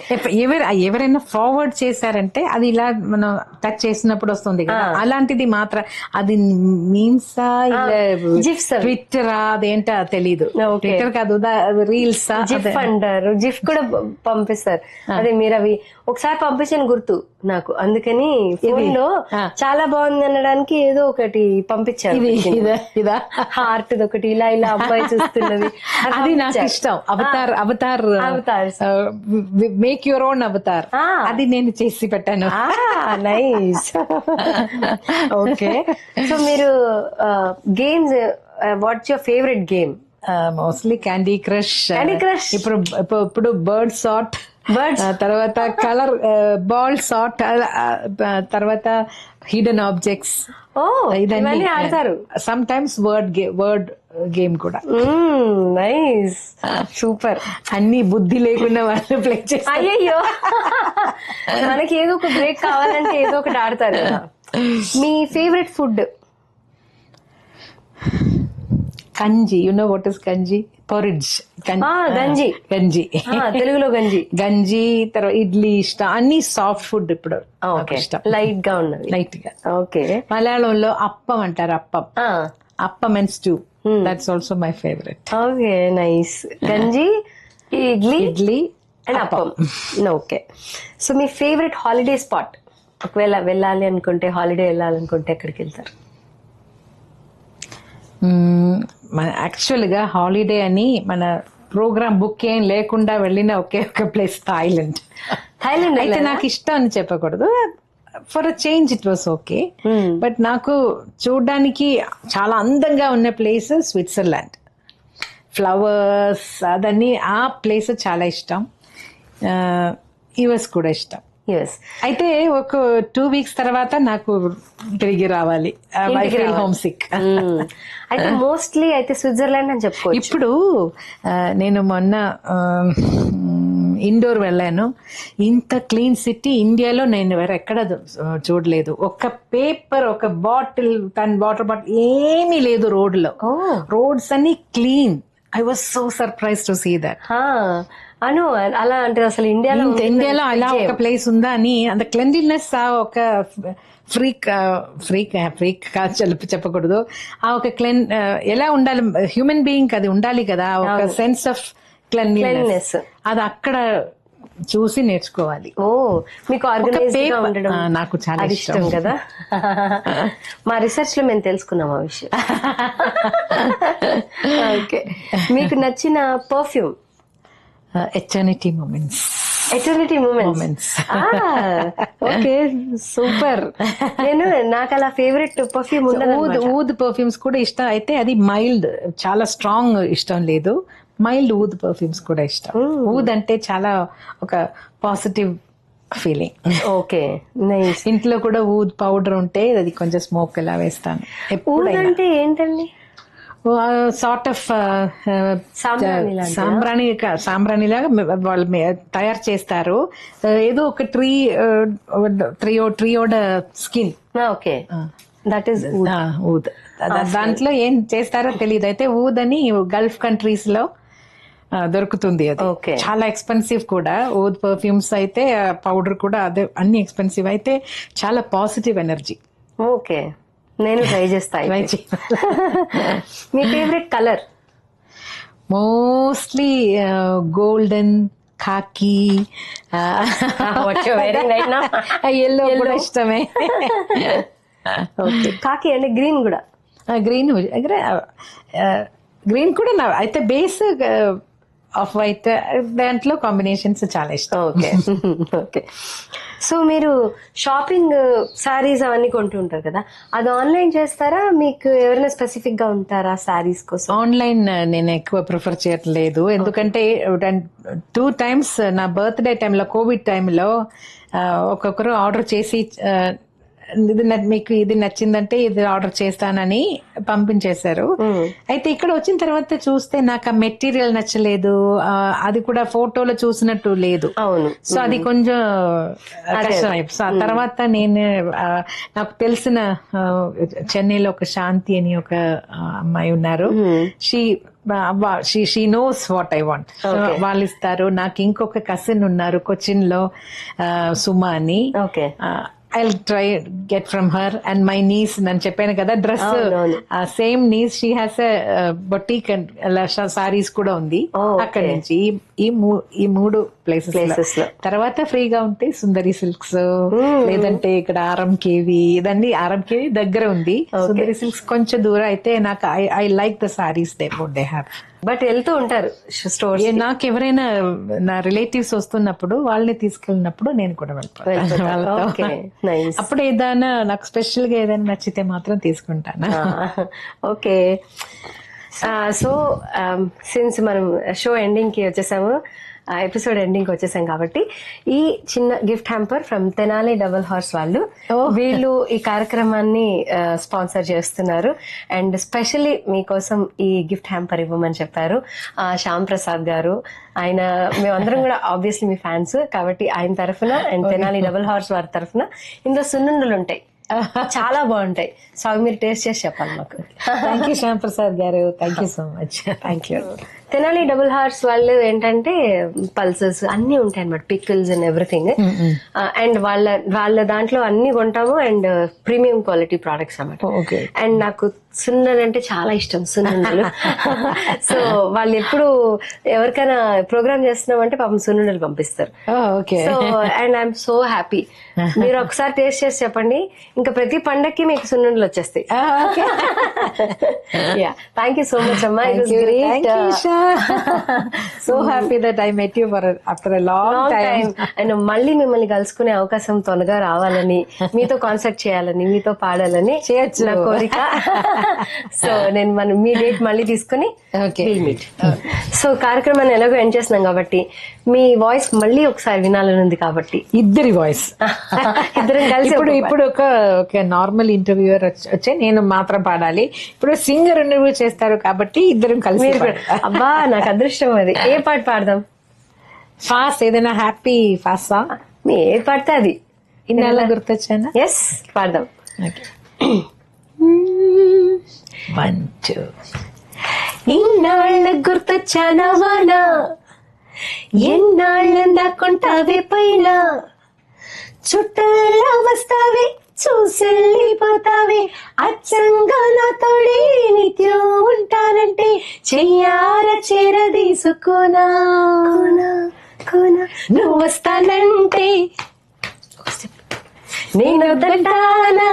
D: ఎవరైనా ఫార్వర్డ్ చేశారంటే అది ఇలా మనం టచ్ చేసినప్పుడు వస్తుంది కదా, అలాంటిది మాత్రం. అది మీమ్సా
A: జిఫ్స్
D: ట్విట్టరా అదేంటా తెలీదు. ట్విట్టర్ కాదు, రీల్స్
A: జిఫ్ అంటారు. జిఫ్ కూడా పంపిస్తారు. అదే మీరు అవి ఒకసారి పంపించిన గుర్తు నాకు, అందుకని ఫోన్ లో చాలా బాగుంది అనడానికి ఏదో ఒకటి పంపించారు.
D: ఇదా
A: హార్ట్ ఒకటి ఇలా ఇలా అబ్బాయి చూస్తున్నది,
D: అది నాకు ఇష్టం. Avatar make your own Avatar, అది నేను చేసి పెట్టాను.
A: నైస్. ఓకే. సో మీరు games, what's your favourite game?
D: Mostly candy crush. ఇప్పుడు బర్డ్ సాట్, తర్వాత కలర్ బాల్ సాట్, తర్వాత హిడెన్ ఆబ్జెక్ట్స్.
A: ఇవన్నీ ఆడతారు.
D: సమ్ టైమ్స్ వర్డ్ గేమ్ కూడా.
A: Nice, super.
D: అన్ని బుద్ధి లేకుండా వాళ్ళు ప్లే చేస్తారు.
A: అయ్యయ్యో, మనకి ఏదో ఒక బ్రేక్ కావాలంటే ఏదో ఒకటి ఆడతారు కదా. మీ favourite food?
D: Kanji. You know what is kanji? Porridge.
A: గంజి.
D: గంజి
A: తెలుగులో గంజి.
D: గంజి, తర్వాత ఇడ్లీ ఇష్టం. అన్ని సాఫ్ట్ ఫుడ్ ఇప్పుడు ఇష్టం,
A: లైట్ గా ఉన్నది.
D: లైట్ గా.
A: ఓకే.
D: మలయాళంలో అప్పం అంటారు. Appam and stew, that's also my favourite.
A: Okay, nice. గంజి, idli and appam. Okay. So మీ ఫేవరెట్ హాలిడే స్పాట్? ఒకవేళ వెళ్ళాలి అనుకుంటే, హాలిడే వెళ్ళాలనుకుంటే ఎక్కడికి వెళ్తారు?
D: మన యాక్చువల్గా హాలిడే అని మన ప్రోగ్రామ్ బుక్ ఏం లేకుండా వెళ్ళిన ఒకే ఒక ప్లేస్ థాయిలాండ్. అయితే నాకు ఇష్టం అని చెప్పకూడదు, for a change it was okay. But నాకు చూడడానికి చాలా అందంగా ఉన్న ప్లేస్ స్విట్జర్లాండ్. ఫ్లవర్స్ అదన్నీ, ఆ ప్లేస్ చాలా ఇష్టం. యుఎస్ కూడా ఇష్టం. అయితే ఒక 2 weeks తర్వాత నాకు తిరిగి రావాలి. Homesick.
A: అయితే మోస్ట్లీ అయితే స్విట్జర్లాండ్ అని చెప్పుకోవచ్చు.
D: ఇప్పుడు నేను మొన్న ఇండోర్ వెళ్ళాను. ఇంత క్లీన్ సిటీ ఇండియాలో నేను ఎక్కడ చూడలేదు. ఒక పేపర్, ఒక బాటిల్, వాటర్ బాటిల్ ఏమీ లేదు రోడ్లో. రోడ్స్ అన్ని clean. I was so surprise to see that.
A: అలా అంటే అసలు ఇండియాలో
D: అలా ఒక ప్లేస్ ఉందా అని. అంత క్లెన్లీనెస్, ఒక ఫ్రీక్ చెప్పకూడదు, ఆ ఒక ఎలా ఉండాలి హ్యూమన్ బీయింగ్, అది ఉండాలి కదా, ఒక సెన్స్ ఆఫ్ క్లెన్లీనెస్. అది అక్కడ చూసి నేర్చుకోవాలి.
A: మీకు ఆర్గనైజ్గా ఉండడం
D: నాకు చాలా
A: ఇష్టం కదా. మా రిసెర్చ్ లో మేము తెలుసుకున్నాం ఆ విషయం. ఓకే. మీకు నచ్చిన perfume?
D: Eternity moments.
A: Okay, super. నాకు అలా ఫేవరెట్ పర్ఫ్యూమ్
D: ఊద్ పర్ఫ్యూమ్స్ కూడా ఇష్టం. అయితే అది మైల్డ్, చాలా స్ట్రాంగ్ ఇష్టం లేదు. మైల్డ్ ఊద్ పర్ఫ్యూమ్స్ కూడా ఇష్టం. ఊద్ అంటే చాలా ఒక పాజిటివ్ ఫీలింగ్.
A: Okay, nice.
D: ఇంట్లో కూడా ఊద్ పౌడర్ ఉంటే అది కొంచెం స్మోక్ ఇలా వేస్తాను.
A: ఊద్ అంటే ఏంటండి?
D: సార్ట్ ఆఫ్ సాంబ్రాణి లాగా వాళ్ళు తయారు చేస్తారు. ఏదో ఒక ట్రీయోడ్ స్కిన్.
A: ఓకే, దట్ ఈస్
D: ఊద్. దాంట్లో ఏం చేస్తారో తెలియదు. అయితే ఊద్ అని గల్ఫ్ కంట్రీస్ లో దొరుకుతుంది. అది చాలా ఎక్స్పెన్సివ్ కూడా. ఊద్ పర్ఫ్యూమ్స్ అయితే పౌడర్ కూడా అదే, అన్ని ఎక్స్పెన్సివ్. అయితే చాలా పాజిటివ్ ఎనర్జీ.
A: ఓకే, నేను ట్రై చేస్తా. మీ favourite colour?
D: Mostly golden, khaki, yellow కూడా ఇష్టమే.
A: ఓకే, ఖాకీ అంటే గ్రీన్ కూడా.
D: గ్రీన్ కూడా అయితే బేస్ ఆఫ్ వైట్, దాంట్లో కాంబినేషన్స్ చాలా ఇష్టం.
A: ఓకే. ఓకే. సో మీరు షాపింగ్, సారీస్ అవన్నీ కొంటూ ఉంటారు కదా, అది ఆన్లైన్ చేస్తారా? మీకు ఎవరైనా స్పెసిఫిక్ గా ఉంటారా సారీస్ కోసం?
D: ఆన్లైన్ నేను ఎక్కువ ప్రిఫర్ చేయట్లేదు. ఎందుకంటే 2 times నా బర్త్డే టైంలో, కోవిడ్ టైంలో ఒక్కొక్కరు ఆర్డర్ చేసి మీకు ఇది నచ్చిందంటే ఇది ఆర్డర్ చేస్తానని పంపించేశారు. అయితే ఇక్కడ వచ్చిన తర్వాత చూస్తే నాకు ఆ మెటీరియల్ నచ్చలేదు, అది కూడా ఫోటోలో చూసినట్టు లేదు.
A: అవును.
D: సో అది కొంచెం కష్టం. సో ఆ తర్వాత నేను నాకు తెలిసిన చెన్నైలో ఒక శాంతి అని ఒక అమ్మాయి ఉన్నారు. She knows what I want. వాళ్ళు ఇస్తారు. నాకు ఇంకొక కజిన్ ఉన్నారు కొచ్చిన్ లో, సుమా అని.
A: Okay.
D: I'll try get from her and my niece. నేను చెప్పాను కదా dress, same niece she has boutique and saris కూడా ఉంది. అక్కడి నుంచి ఈ మూడు ప్లేసెస్ లో తర్వాత ఫ్రీగా ఉంటే సుందరి సిల్క్స్, లేదంటే ఇక్కడ ఆర్ఎంకేవి, ఇదన్నీ ఆర్ఎంకేవి దగ్గర ఉంది. సుందరి సిల్క్స్ కొంచెం దూరం అయితే నాకు I like the saris they have.
A: But వెళ్తూ ఉంటారు స్టోర్.
D: నాకు ఎవరైనా నా రిలేటివ్స్ వస్తున్నప్పుడు వాళ్ళని తీసుకెళ్ళినప్పుడు నేను కూడా వెళ్ళిపోతాను. అప్పుడు ఏదైనా నాకు స్పెషల్ గా ఏదైనా నచ్చితే మాత్రం తీసుకుంటాను.
A: ఓకే. సో సిన్స్ మనం షో ఎండింగ్ కి వచ్చేసాము, ఎపిసోడ్ ఎండింగ్ వచ్చేసాం కాబట్టి ఈ చిన్న gift hamper from Tenali double horse వాళ్ళు వీళ్ళు ఈ కార్యక్రమాన్ని స్పాన్సర్ చేస్తున్నారు. అండ్ స్పెషల్లీ మీకోసం ఈ గిఫ్ట్ హ్యాంపర్ ఇవ్వమని చెప్పారు శ్యామ్ ప్రసాద్ గారు. ఆయన మేమందరం కూడా ఆబ్వియస్లీ మీ ఫ్యాన్స్ కాబట్టి ఆయన తరఫున అండ్ తెనాలి డబుల్ హార్స్ వారి తరఫున ఇందులో సున్నుండలు ఉంటాయి, చాలా బాగుంటాయి. సో అవి మీరు టేస్ట్ చేసి చెప్పాలి మాకు.
D: థ్యాంక్ యూ శ్యామ్ ప్రసాద్ గారు, thank you so much.
A: Thank you. Tenali double horse వాళ్ళు ఏంటంటే పల్సెస్ అన్ని ఉంటాయి అన్నమాట, పికిల్స్ అండ్ ఎవ్రీథింగ్. అండ్ వాళ్ళ దాంట్లో అన్ని కొంటాము అండ్ ప్రీమియం క్వాలిటీ ప్రొడక్ట్స్ అన్నమాట. అండ్ నాకు సున్నుండలు అంటే చాలా ఇష్టం, సున్నుండలు. సో వాళ్ళు ఎప్పుడు ఎవరికైనా ప్రోగ్రామ్ చేస్తున్నామంటే పాపం సున్నుండలు పంపిస్తారు. So and I'm so happy. మీరు ఒకసారి టేస్ట్ చేసి చెప్పండి, ఇంకా ప్రతి పండక్కి మీకు సున్నుండలు వచ్చేస్తాయి. థ్యాంక్ యూ సో మచ్ అమ్మా.
D: So happy that I met you for after a long time.
A: And మళ్ళీ మిమ్మల్ని కలుసుకునే అవకాశం త్వరగా రావాలని, మీతో కాన్సర్ట్ చేయాలని, మీతో పాడాలని నా కోరిక. సో నేను మీ డేట్ మళ్ళీ తీసుకుని మీట్. సో కార్యక్రమాన్ని ఎలాగో ఎండ్ చేస్తున్నాం కాబట్టి మీ వాయిస్ మళ్ళీ ఒకసారి వినాలని ఉంది కాబట్టి
D: ఇద్దరి వాయిస్
A: ఇద్దరం కలిసి.
D: ఇప్పుడు ఒక నార్మల్ ఇంటర్వ్యూయర్ వచ్చే నేను మాత్రం పాడాలి, ఇప్పుడు సింగర్ ఇంటర్వ్యూ చేస్తారు కాబట్టి ఇద్దరం కలిసి.
A: అబ్బా నాకు అదృష్టం అది. ఏ పాట పాడదాం?
D: ఫాస్ట్ ఏదైనా హ్యాపీ ఫాస్ట్ సాంగ్
A: మీ ఏ పాడితే అది.
D: ఇన్నాళ్ళ గుర్తొచ్చానా?
A: ఎస్ పాడదాం. ఇన్నాళ్ళ గుర్తొచ్చానా వానా, ఎన్నాళ్ళ దాక్కుంటావే పైన, చుట్టలా వస్తావే చూసెళ్ళిపోతావే, అచ్చంగా నా తోడే నిత్యం ఉంటానంటే చెయ్యార చేరదీసుకోనా, నువ్వు వస్తానంటే నేను వద్దంటానా.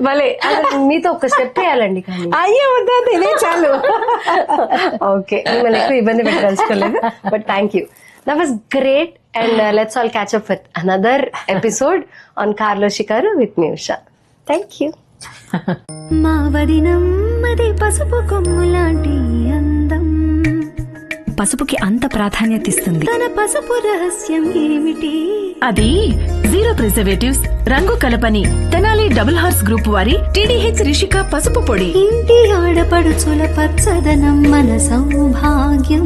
A: భలే, మీతో ఒక స్టెప్ వేయాలండి కానీ.
D: అయ్యో వద్దా, ఇదే చాలు.
A: ఓకే, మిమ్మల్ని ఎక్కువ ఇబ్బంది పెట్టదలుచుకోలేదు, but thank you. That was great, and let's all catch up with another episode on Carlo Shikaru with me, Usha. Thank you.
E: మా వదినమ్మది పసుపు కొమ్ములాంటి అందం, పసుపుకి అంత ప్రాధాన్యత ఇస్తుంది. తన పసుపు రహస్యం ఏమిటి?
C: అది జీరో ప్రిజర్వేటివ్స్, రంగు కలపని తెనాలి డబుల్ హార్స్ గ్రూప్ వారి TDH రిషిక పసుపు పొడి.
E: ఇంటి ఆడపడుచుల పచ్చదనం మన సౌభాగ్యం.